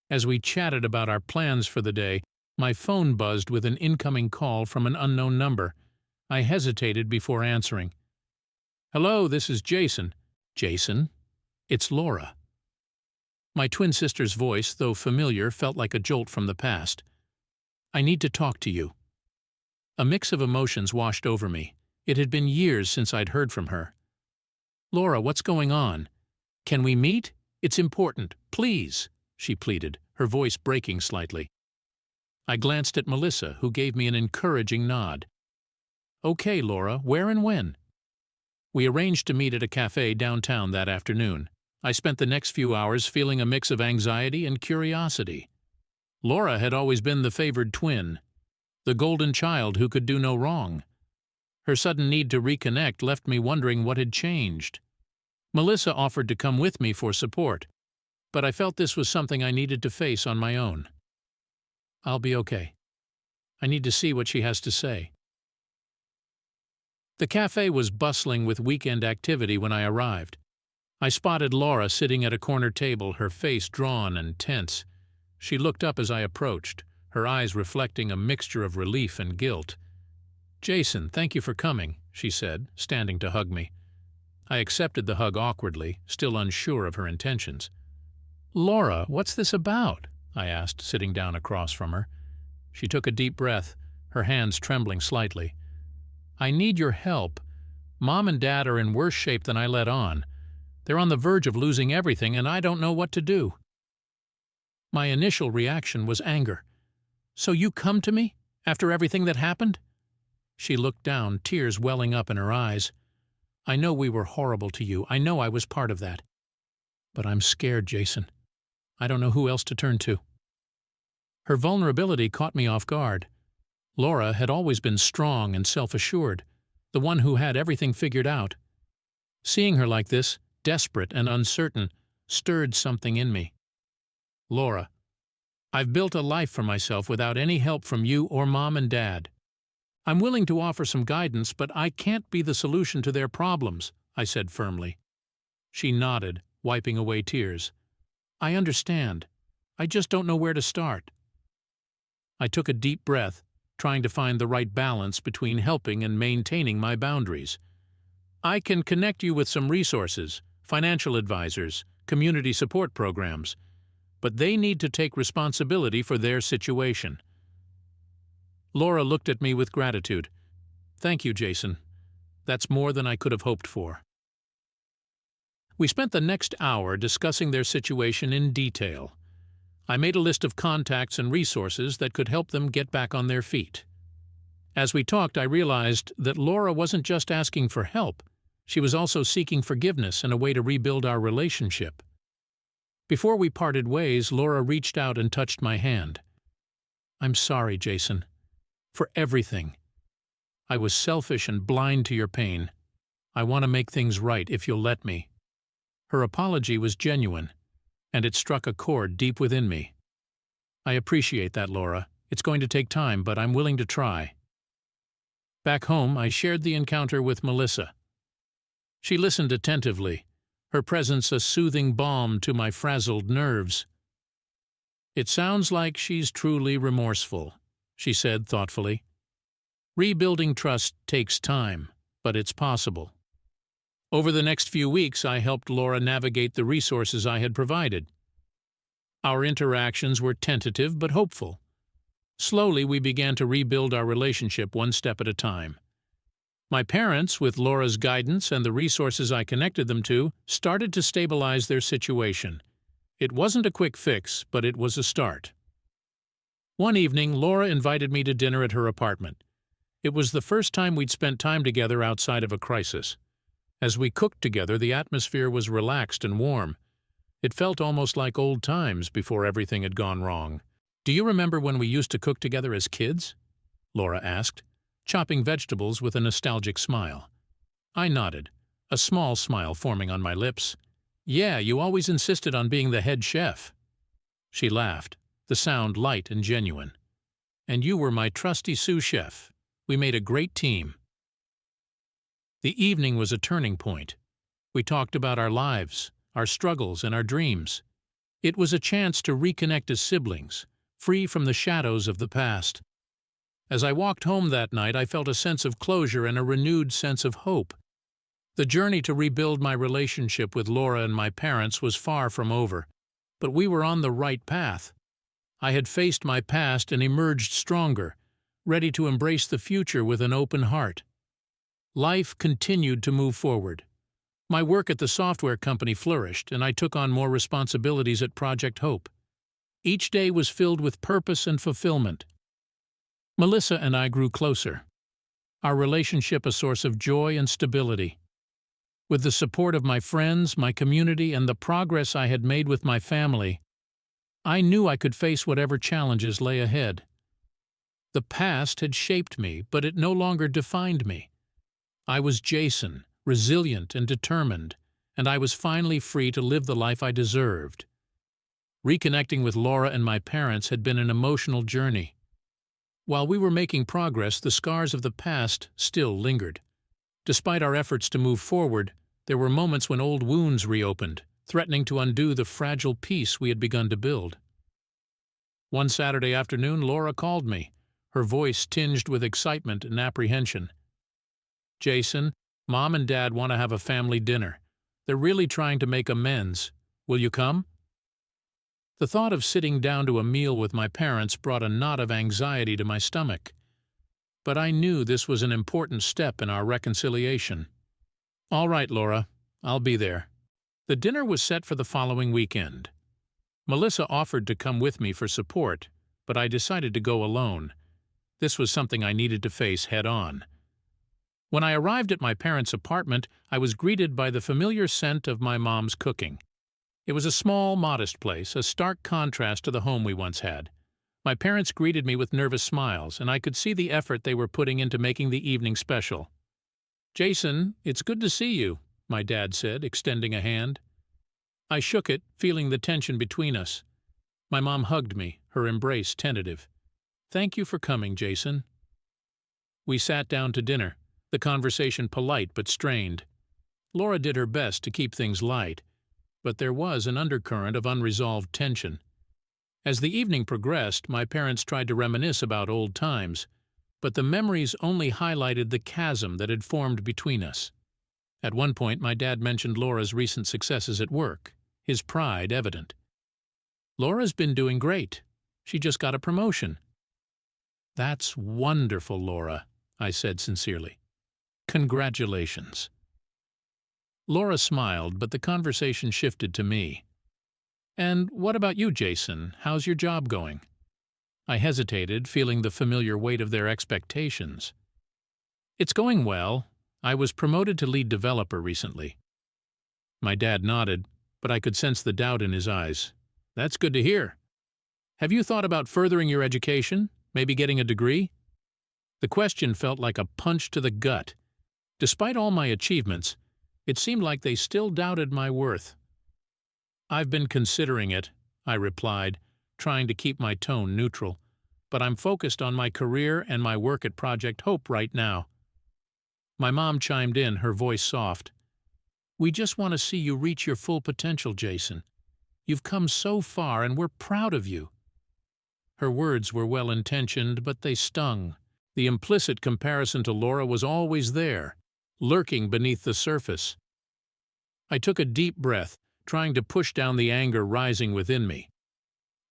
As we chatted about our plans for the day, my phone buzzed with an incoming call from an unknown number. I hesitated before answering. "Hello, this is Jason." "Jason? It's Laura." My twin sister's voice, though familiar, felt like a jolt from the past. "I need to talk to you." A mix of emotions washed over me. It had been years since I'd heard from her. "Laura, what's going on? Can we meet? It's important, please," she pleaded, her voice breaking slightly. I glanced at Melissa, who gave me an encouraging nod. "Okay, Laura, where and when?" We arranged to meet at a cafe downtown that afternoon. I spent the next few hours feeling a mix of anxiety and curiosity. Laura had always been the favored twin, the golden child who could do no wrong. Her sudden need to reconnect left me wondering what had changed. Melissa offered to come with me for support, but I felt this was something I needed to face on my own. "I'll be okay. I need to see what she has to say." The cafe was bustling with weekend activity when I arrived. I spotted Laura sitting at a corner table, her face drawn and tense. She looked up as I approached, her eyes reflecting a mixture of relief and guilt. "Jason, thank you for coming," she said, standing to hug me. I accepted the hug awkwardly, still unsure of her intentions. "Laura, what's this about?" I asked, sitting down across from her. She took a deep breath, her hands trembling slightly. "I need your help. Mom and Dad are in worse shape than I let on. They're on the verge of losing everything, and I don't know what to do." My initial reaction was anger. "So you come to me? After everything that happened?" She looked down, tears welling up in her eyes. "I know we were horrible to you. I know I was part of that. But I'm scared, Jason. I don't know who else to turn to." Her vulnerability caught me off guard. Laura had always been strong and self-assured, the one who had everything figured out. Seeing her like this, desperate and uncertain, stirred something in me. "Laura, I've built a life for myself without any help from you or Mom and Dad. I'm willing to offer some guidance, but I can't be the solution to their problems," I said firmly. She nodded, wiping away tears. "I understand. I just don't know where to start." I took a deep breath, trying to find the right balance between helping and maintaining my boundaries. "I can connect you with some resources, financial advisors, community support programs, but they need to take responsibility for their situation." Laura looked at me with gratitude. "Thank you, Jason. That's more than I could have hoped for." We spent the next hour discussing their situation in detail. I made a list of contacts and resources that could help them get back on their feet. As we talked, I realized that Laura wasn't just asking for help. She was also seeking forgiveness and a way to rebuild our relationship. Before we parted ways, Laura reached out and touched my hand. "I'm sorry, Jason, for everything. I was selfish and blind to your pain. I want to make things right if you'll let me." Her apology was genuine, and it struck a chord deep within me. "I appreciate that, Laura. It's going to take time, but I'm willing to try." Back home, I shared the encounter with Melissa. She listened attentively, her presence a soothing balm to my frazzled nerves. "It sounds like she's truly remorseful," she said thoughtfully. "Rebuilding trust takes time, but it's possible." Over the next few weeks, I helped Laura navigate the resources I had provided. Our interactions were tentative but hopeful. Slowly, we began to rebuild our relationship one step at a time. My parents, with Laura's guidance and the resources I connected them to, started to stabilize their situation. It wasn't a quick fix, but it was a start. One evening, Laura invited me to dinner at her apartment. It was the first time we'd spent time together outside of a crisis. As we cooked together, the atmosphere was relaxed and warm. It felt almost like old times before everything had gone wrong. Do you remember when we used to cook together as kids? Laura asked, chopping vegetables with a nostalgic smile. I nodded, a small smile forming on my lips. Yeah, you always insisted on being the head chef. She laughed, the sound light and genuine. And you were my trusty sous chef. We made a great team. The evening was a turning point. We talked about our lives, our struggles, and our dreams. It was a chance to reconnect as siblings, free from the shadows of the past. As I walked home that night, I felt a sense of closure and a renewed sense of hope. The journey to rebuild my relationship with Laura and my parents was far from over, but we were on the right path. I had faced my past and emerged stronger, ready to embrace the future with an open heart. Life continued to move forward. My work at the software company flourished, and I took on more responsibilities at Project Hope. Each day was filled with purpose and fulfillment. Melissa and I grew closer, our relationship a source of joy and stability. With the support of my friends, my community, and the progress I had made with my family, I knew I could face whatever challenges lay ahead. The past had shaped me, but it no longer defined me. I was Jason, resilient and determined, and I was finally free to live the life I deserved. Reconnecting with Laura and my parents had been an emotional journey. While we were making progress, the scars of the past still lingered. Despite our efforts to move forward, there were moments when old wounds reopened, threatening to undo the fragile peace we had begun to build. One Saturday afternoon, Laura called me, her voice tinged with excitement and apprehension. Jason, Mom and Dad want to have a family dinner. They're really trying to make amends. Will you come? The thought of sitting down to a meal with my parents brought a knot of anxiety to my stomach. But I knew this was an important step in our reconciliation. All right, Laura, I'll be there. The dinner was set for the following weekend. Melissa offered to come with me for support, but I decided to go alone. This was something I needed to face head-on. When I arrived at my parents' apartment, I was greeted by the familiar scent of my mom's cooking. It was a small, modest place, a stark contrast to the home we once had. My parents greeted me with nervous smiles, and I could see the effort they were putting into making the evening special. Jason, it's good to see you, my dad said, extending a hand. I shook it, feeling the tension between us. My mom hugged me, her embrace tentative. Thank you for coming, Jason. We sat down to dinner, the conversation polite but strained. Laura did her best to keep things light, but there was an undercurrent of unresolved tension. As the evening progressed, my parents tried to reminisce about old times, but the memories only highlighted the chasm that had formed between us. At one point, my dad mentioned Laura's recent successes at work, his pride evident. Laura's been doing great. She just got a promotion. That's wonderful, Laura, I said sincerely. Congratulations. Laura smiled, but the conversation shifted to me. And what about you, Jason? How's your job going? I hesitated, feeling the familiar weight of their expectations. It's going well. I was promoted to lead developer recently. My dad nodded, but I could sense the doubt in his eyes. That's good to hear. Have you thought about furthering your education? Maybe getting a degree? The question felt like a punch to the gut. Despite all my achievements, it seemed like they still doubted my worth. I've been considering it, I replied, trying to keep my tone neutral, but I'm focused on my career and my work at Project Hope right now. My mom chimed in, her voice soft. We just want to see you reach your full potential, Jason. You've come so far and we're proud of you. Her words were well-intentioned, but they stung. The implicit comparison to Laura was always there, lurking beneath the surface. I took a deep breath, trying to push down the anger rising within me.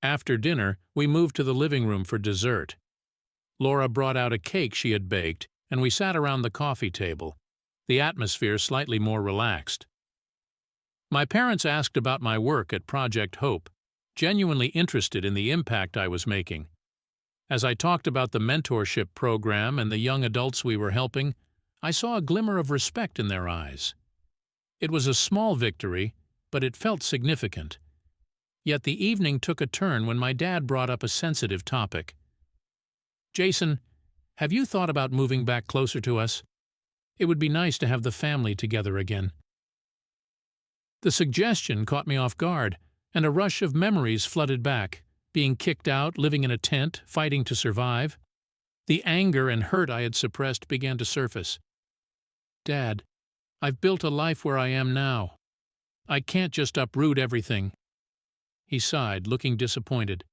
After dinner, we moved to the living room for dessert. Laura brought out a cake she had baked, and we sat around the coffee table, the atmosphere slightly more relaxed. My parents asked about my work at Project Hope, genuinely interested in the impact I was making. As I talked about the mentorship program and the young adults we were helping, I saw a glimmer of respect in their eyes. It was a small victory, but it felt significant. Yet the evening took a turn when my dad brought up a sensitive topic. "Jason, have you thought about moving back closer to us? It would be nice to have the family together again." The suggestion caught me off guard, and a rush of memories flooded back, being kicked out, living in a tent, fighting to survive. The anger and hurt I had suppressed began to surface. "Dad, I've built a life where I am now. I can't just uproot everything." He sighed, looking disappointed.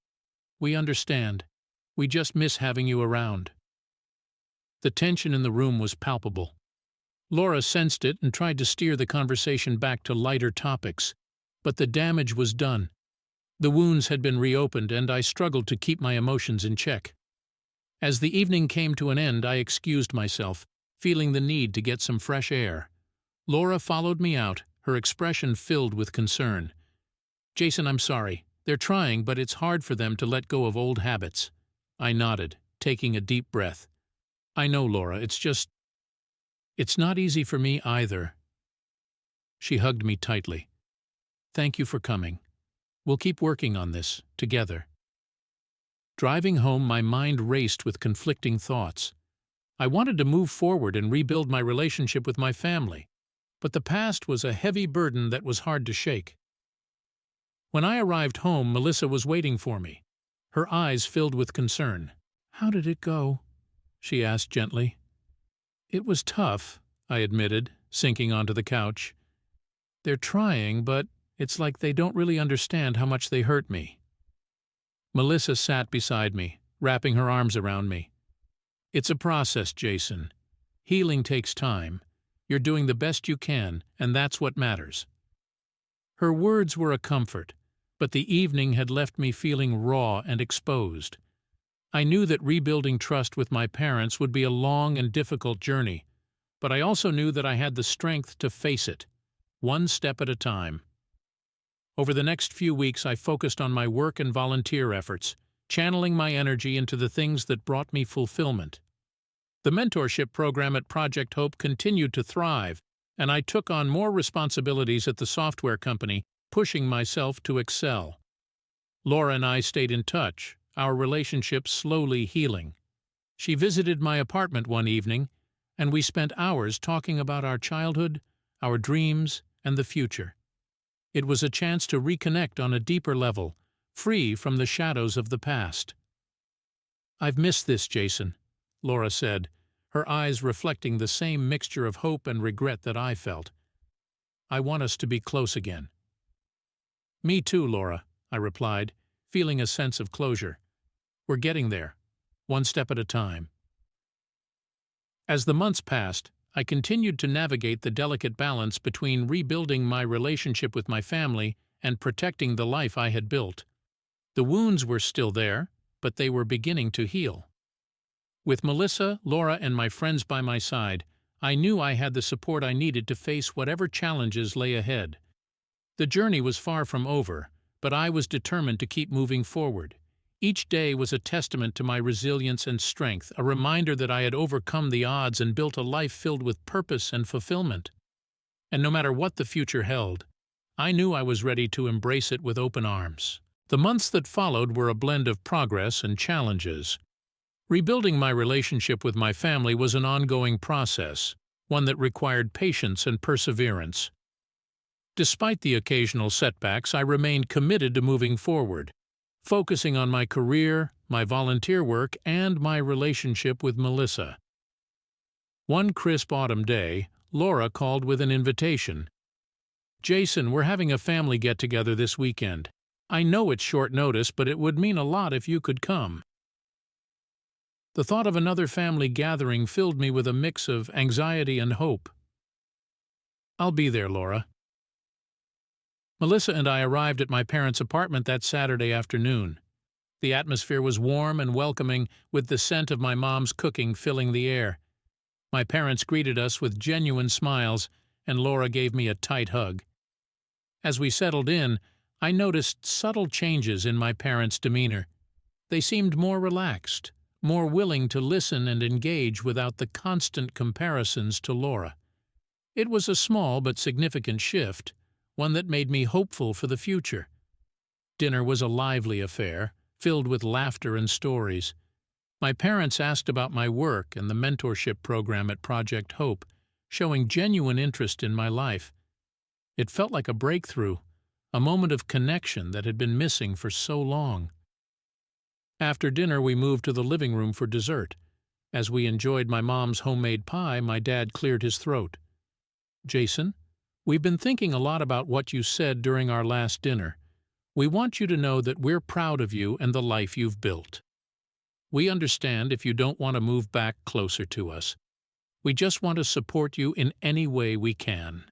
"We understand. We just miss having you around." The tension in the room was palpable. Laura sensed it and tried to steer the conversation back to lighter topics, but the damage was done. The wounds had been reopened, and I struggled to keep my emotions in check. As the evening came to an end, I excused myself, feeling the need to get some fresh air. Laura followed me out, her expression filled with concern. "Jason, I'm sorry. They're trying, but it's hard for them to let go of old habits." I nodded, taking a deep breath. "I know, Laura, it's not easy for me either." She hugged me tightly. "Thank you for coming. We'll keep working on this, together." Driving home, my mind raced with conflicting thoughts. I wanted to move forward and rebuild my relationship with my family, but the past was a heavy burden that was hard to shake. When I arrived home, Melissa was waiting for me, her eyes filled with concern. "How did it go?" she asked gently. "It was tough," I admitted, sinking onto the couch. "They're trying, but it's like they don't really understand how much they hurt me." Melissa sat beside me, wrapping her arms around me. "It's a process, Jason. Healing takes time. You're doing the best you can, and that's what matters." Her words were a comfort, but the evening had left me feeling raw and exposed. I knew that rebuilding trust with my parents would be a long and difficult journey, but I also knew that I had the strength to face it, one step at a time. Over the next few weeks, I focused on my work and volunteer efforts, channeling my energy into the things that brought me fulfillment. The mentorship program at Project Hope continued to thrive, and I took on more responsibilities at the software company, pushing myself to excel. Laura and I stayed in touch, our relationship slowly healing. She visited my apartment one evening, and we spent hours talking about our childhood, our dreams, and the future. It was a chance to reconnect on a deeper level, free from the shadows of the past. "I've missed this, Jason," Laura said, her eyes reflecting the same mixture of hope and regret that I felt. "I want us to be close again." "Me too, Laura," I replied, feeling a sense of closure. "We're getting there, one step at a time." As the months passed, I continued to navigate the delicate balance between rebuilding my relationship with my family and protecting the life I had built. The wounds were still there, but they were beginning to heal. With Melissa, Laura, and my friends by my side, I knew I had the support I needed to face whatever challenges lay ahead. The journey was far from over, but I was determined to keep moving forward. Each day was a testament to my resilience and strength, a reminder that I had overcome the odds and built a life filled with purpose and fulfillment. And no matter what the future held, I knew I was ready to embrace it with open arms. The months that followed were a blend of progress and challenges. Rebuilding my relationship with my family was an ongoing process, one that required patience and perseverance. Despite the occasional setbacks, I remained committed to moving forward, focusing on my career, my volunteer work, and my relationship with Melissa. One crisp autumn day, Laura called with an invitation. "Jason, we're having a family get-together this weekend. I know it's short notice, but it would mean a lot if you could come." The thought of another family gathering filled me with a mix of anxiety and hope. "I'll be there, Laura." Melissa and I arrived at my parents' apartment that Saturday afternoon. The atmosphere was warm and welcoming, with the scent of my mom's cooking filling the air. My parents greeted us with genuine smiles, and Laura gave me a tight hug. As we settled in, I noticed subtle changes in my parents' demeanor. They seemed more relaxed, more willing to listen and engage without the constant comparisons to Laura. It was a small but significant shift, one that made me hopeful for the future. Dinner was a lively affair, filled with laughter and stories. My parents asked about my work and the mentorship program at Project Hope, showing genuine interest in my life. It felt like a breakthrough, a moment of connection that had been missing for so long. After dinner, we moved to the living room for dessert. As we enjoyed my mom's homemade pie, my dad cleared his throat. "Jason, we've been thinking a lot about what you said during our last dinner. We want you to know that we're proud of you and the life you've built. We understand if you don't want to move back closer to us. We just want to support you in any way we can."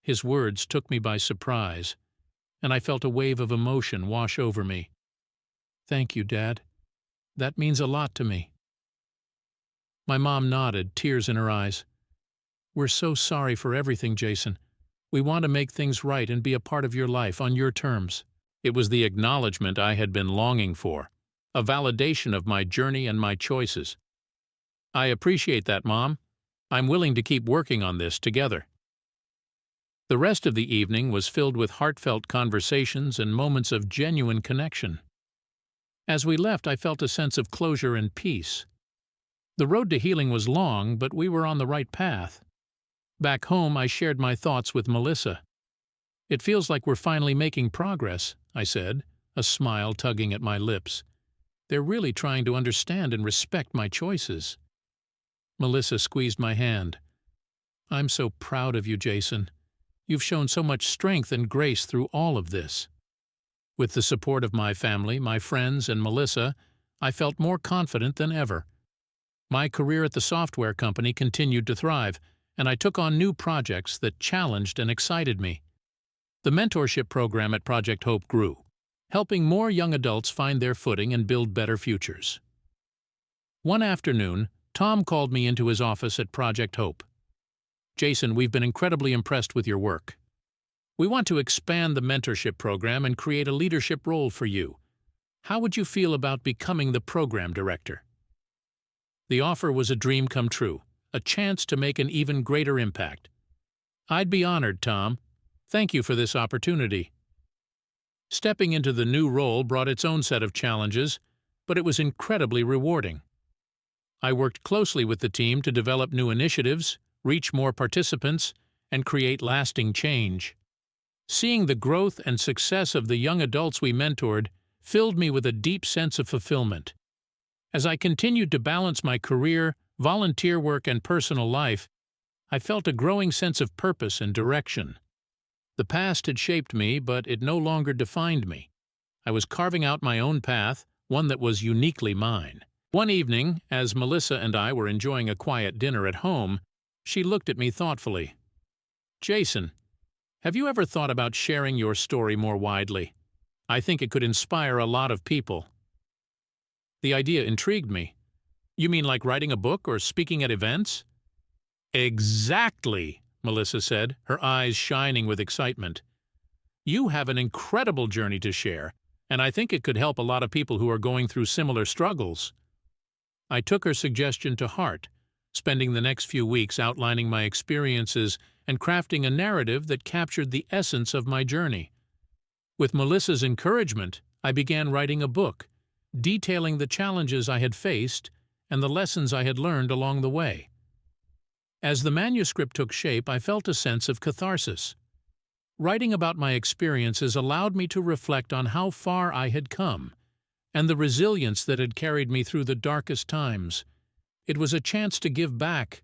His words took me by surprise, and I felt a wave of emotion wash over me. "Thank you, Dad. That means a lot to me." My mom nodded, tears in her eyes. "We're so sorry for everything, Jason. We want to make things right and be a part of your life on your terms." It was the acknowledgement I had been longing for, a validation of my journey and my choices. "I appreciate that, Mom. I'm willing to keep working on this together." The rest of the evening was filled with heartfelt conversations and moments of genuine connection. As we left, I felt a sense of closure and peace. The road to healing was long, but we were on the right path. Back home, I shared my thoughts with Melissa. "It feels like we're finally making progress," I said, a smile tugging at my lips. "They're really trying to understand and respect my choices." Melissa squeezed my hand. "I'm so proud of you, Jason. You've shown so much strength and grace through all of this." With the support of my family, my friends, and Melissa, I felt more confident than ever. My career at the software company continued to thrive, and I took on new projects that challenged and excited me. The mentorship program at Project Hope grew, helping more young adults find their footing and build better futures. One afternoon, Tom called me into his office at Project Hope. "Jason, we've been incredibly impressed with your work. We want to expand the mentorship program and create a leadership role for you. How would you feel about becoming the program director?" The offer was a dream come true, a chance to make an even greater impact. "I'd be honored, Tom. Thank you for this opportunity." Stepping into the new role brought its own set of challenges, but it was incredibly rewarding. I worked closely with the team to develop new initiatives, reach more participants, and create lasting change. Seeing the growth and success of the young adults we mentored filled me with a deep sense of fulfillment. As I continued to balance my career, volunteer work, and personal life, I felt a growing sense of purpose and direction. The past had shaped me, but it no longer defined me. I was carving out my own path, one that was uniquely mine. One evening, as Melissa and I were enjoying a quiet dinner at home, she looked at me thoughtfully. "Jason, have you ever thought about sharing your story more widely? I think it could inspire a lot of people." The idea intrigued me. "You mean like writing a book or speaking at events?" "Exactly," Melissa said, her eyes shining with excitement. "You have an incredible journey to share, and I think it could help a lot of people who are going through similar struggles." I took her suggestion to heart, spending the next few weeks outlining my experiences and crafting a narrative that captured the essence of my journey. With Melissa's encouragement, I began writing a book, detailing the challenges I had faced and the lessons I had learned along the way. As the manuscript took shape, I felt a sense of catharsis. Writing about my experiences allowed me to reflect on how far I had come, and the resilience that had carried me through the darkest times. It was a chance to give back,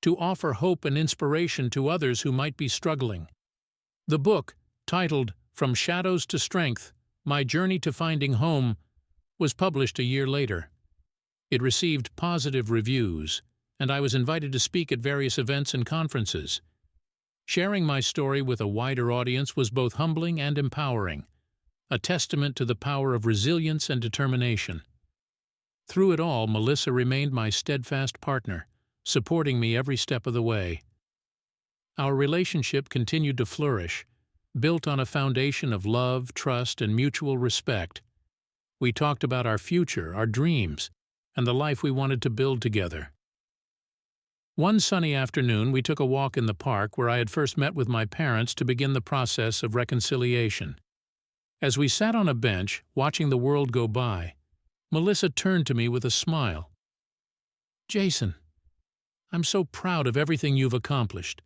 to offer hope and inspiration to others who might be struggling. The book, titled From Shadows to Strength, My Journey to Finding Home, was published a year later. It received positive reviews, and I was invited to speak at various events and conferences. Sharing my story with a wider audience was both humbling and empowering, a testament to the power of resilience and determination. Through it all, Melissa remained my steadfast partner, supporting me every step of the way. Our relationship continued to flourish, built on a foundation of love, trust, and mutual respect. We talked about our future, our dreams, and the life we wanted to build together. One sunny afternoon, we took a walk in the park where I had first met with my parents to begin the process of reconciliation. As we sat on a bench, watching the world go by, Melissa turned to me with a smile. "Jason, I'm so proud of everything you've accomplished.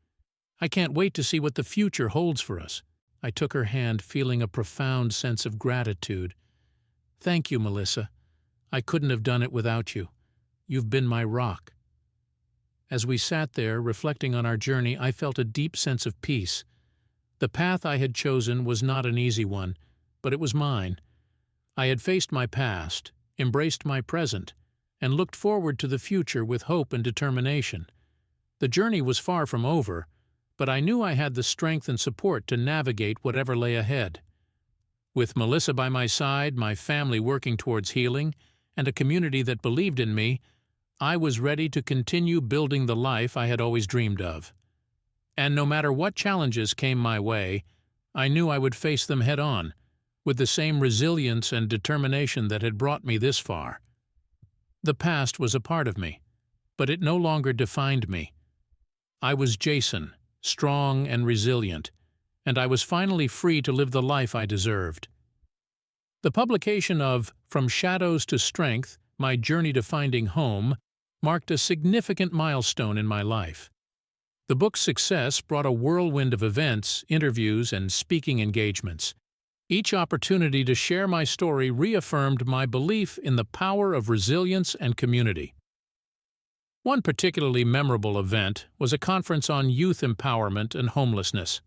I can't wait to see what the future holds for us." I took her hand, feeling a profound sense of gratitude. "Thank you, Melissa. I couldn't have done it without you. You've been my rock." As we sat there, reflecting on our journey, I felt a deep sense of peace. The path I had chosen was not an easy one, but it was mine. I had faced my past, embraced my present, and looked forward to the future with hope and determination. The journey was far from over, but I knew I had the strength and support to navigate whatever lay ahead. With Melissa by my side, my family working towards healing, and a community that believed in me, I was ready to continue building the life I had always dreamed of. And no matter what challenges came my way, I knew I would face them head-on, with the same resilience and determination that had brought me this far. The past was a part of me, but it no longer defined me. I was Jason, strong and resilient, and I was finally free to live the life I deserved. The publication of From Shadows to Strength, My Journey to Finding Home marked a significant milestone in my life. The book's success brought a whirlwind of events, interviews, and speaking engagements. Each opportunity to share my story reaffirmed my belief in the power of resilience and community. One particularly memorable event was a conference on youth empowerment and homelessness.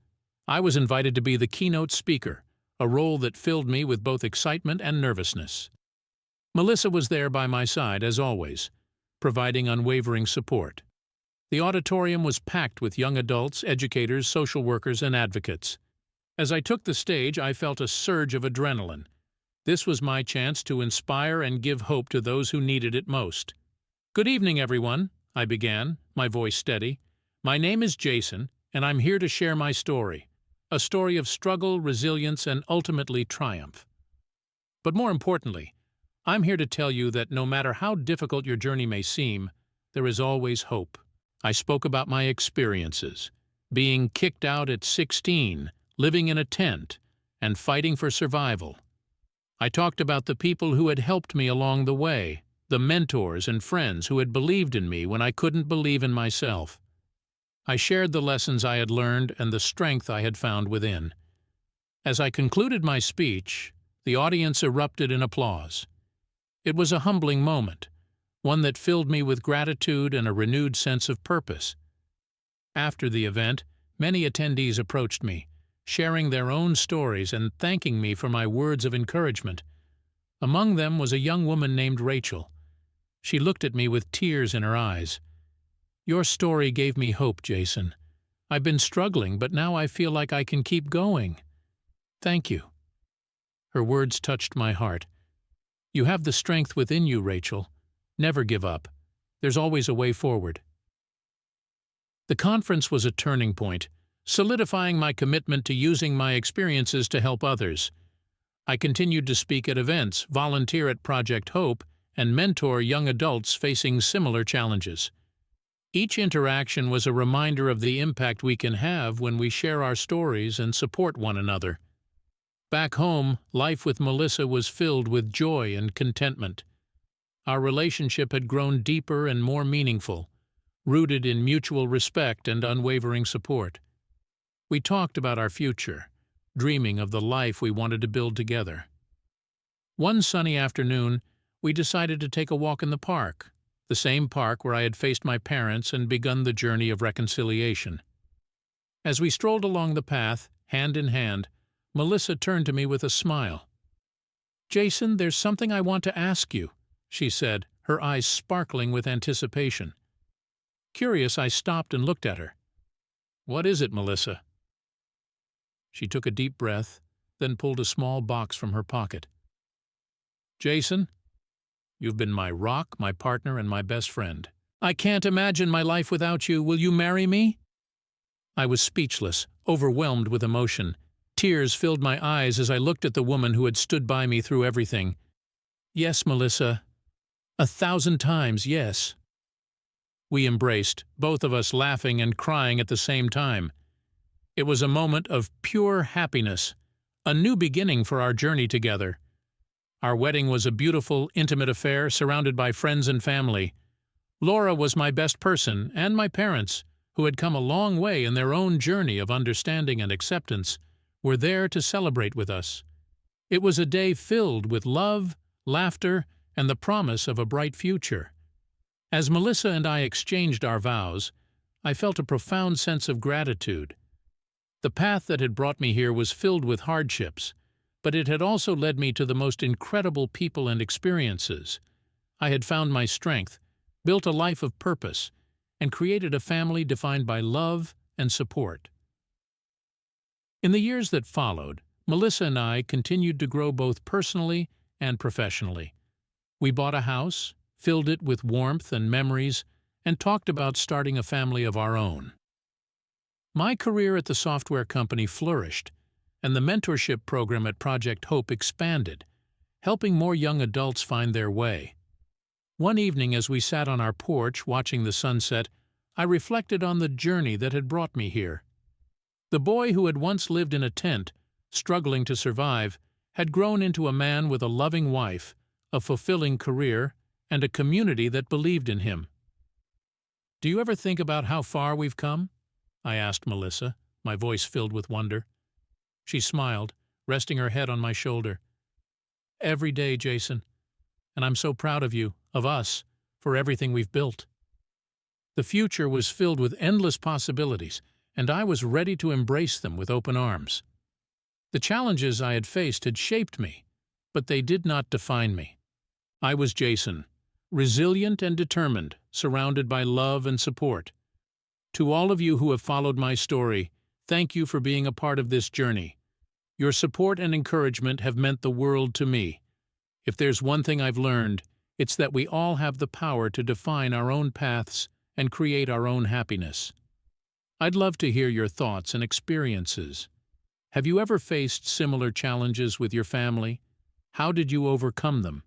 I was invited to be the keynote speaker, a role that filled me with both excitement and nervousness. Melissa was there by my side, as always, providing unwavering support. The auditorium was packed with young adults, educators, social workers, and advocates. As I took the stage, I felt a surge of adrenaline. This was my chance to inspire and give hope to those who needed it most. "Good evening, everyone," I began, my voice steady. "My name is Jason, and I'm here to share my story. A story of struggle, resilience, and ultimately triumph. But more importantly, I'm here to tell you that no matter how difficult your journey may seem, there is always hope." I spoke about my experiences, being kicked out at 16, living in a tent, and fighting for survival. I talked about the people who had helped me along the way, the mentors and friends who had believed in me when I couldn't believe in myself. I shared the lessons I had learned and the strength I had found within. As I concluded my speech, the audience erupted in applause. It was a humbling moment, one that filled me with gratitude and a renewed sense of purpose. After the event, many attendees approached me, sharing their own stories and thanking me for my words of encouragement. Among them was a young woman named Rachel. She looked at me with tears in her eyes. "Your story gave me hope, Jason. I've been struggling, but now I feel like I can keep going. Thank you." Her words touched my heart. "You have the strength within you, Rachel. Never give up. There's always a way forward." The conference was a turning point, solidifying my commitment to using my experiences to help others. I continued to speak at events, volunteer at Project Hope, and mentor young adults facing similar challenges. Each interaction was a reminder of the impact we can have when we share our stories and support one another. Back home, life with Melissa was filled with joy and contentment. Our relationship had grown deeper and more meaningful, rooted in mutual respect and unwavering support. We talked about our future, dreaming of the life we wanted to build together. One sunny afternoon, we decided to take a walk in the park, the same park where I had faced my parents and begun the journey of reconciliation. As we strolled along the path, hand in hand, Melissa turned to me with a smile. "Jason, there's something I want to ask you," she said, her eyes sparkling with anticipation. Curious, I stopped and looked at her. "What is it, Melissa?" She took a deep breath, then pulled a small box from her pocket. "Jason, you've been my rock, my partner, and my best friend. I can't imagine my life without you. Will you marry me?" I was speechless, overwhelmed with emotion. Tears filled my eyes as I looked at the woman who had stood by me through everything. "Yes, Melissa. 1,000 times, yes." We embraced, both of us laughing and crying at the same time. It was a moment of pure happiness, A new beginning for our journey together. Our wedding was a beautiful, intimate affair surrounded by friends and family. Laura was my best person, and my parents, who had come a long way in their own journey of understanding and acceptance, were there to celebrate with us. It was a day filled with love, laughter, and the promise of a bright future. As Melissa and I exchanged our vows, I felt a profound sense of gratitude. The path that had brought me here was filled with hardships, but it had also led me to the most incredible people and experiences. I had found my strength, built a life of purpose, and created a family defined by love and support. In the years that followed, Melissa and I continued to grow both personally and professionally. We bought a house, filled it with warmth and memories, and talked about starting a family of our own. My career at the software company flourished, and the mentorship program at Project Hope expanded, helping more young adults find their way. One evening as we sat on our porch watching the sunset, I reflected on the journey that had brought me here. The boy who had once lived in a tent, struggling to survive, had grown into a man with a loving wife, a fulfilling career, and a community that believed in him. "Do you ever think about how far we've come?" I asked Melissa, my voice filled with wonder. She smiled, resting her head on my shoulder. "Every day, Jason. And I'm so proud of you, of us, for everything we've built." The future was filled with endless possibilities, and I was ready to embrace them with open arms. The challenges I had faced had shaped me, but they did not define me. I was Jason, resilient and determined, surrounded by love and support. To all of you who have followed my story, thank you for being a part of this journey. Your support and encouragement have meant the world to me. If there's one thing I've learned, it's that we all have the power to define our own paths and create our own happiness. I'd love to hear your thoughts and experiences. Have you ever faced similar challenges with your family? How did you overcome them?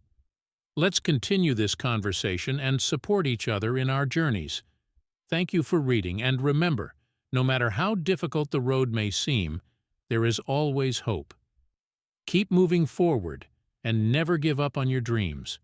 Let's continue this conversation and support each other in our journeys. Thank you for reading, and remember, no matter how difficult the road may seem, there is always hope. Keep moving forward and never give up on your dreams.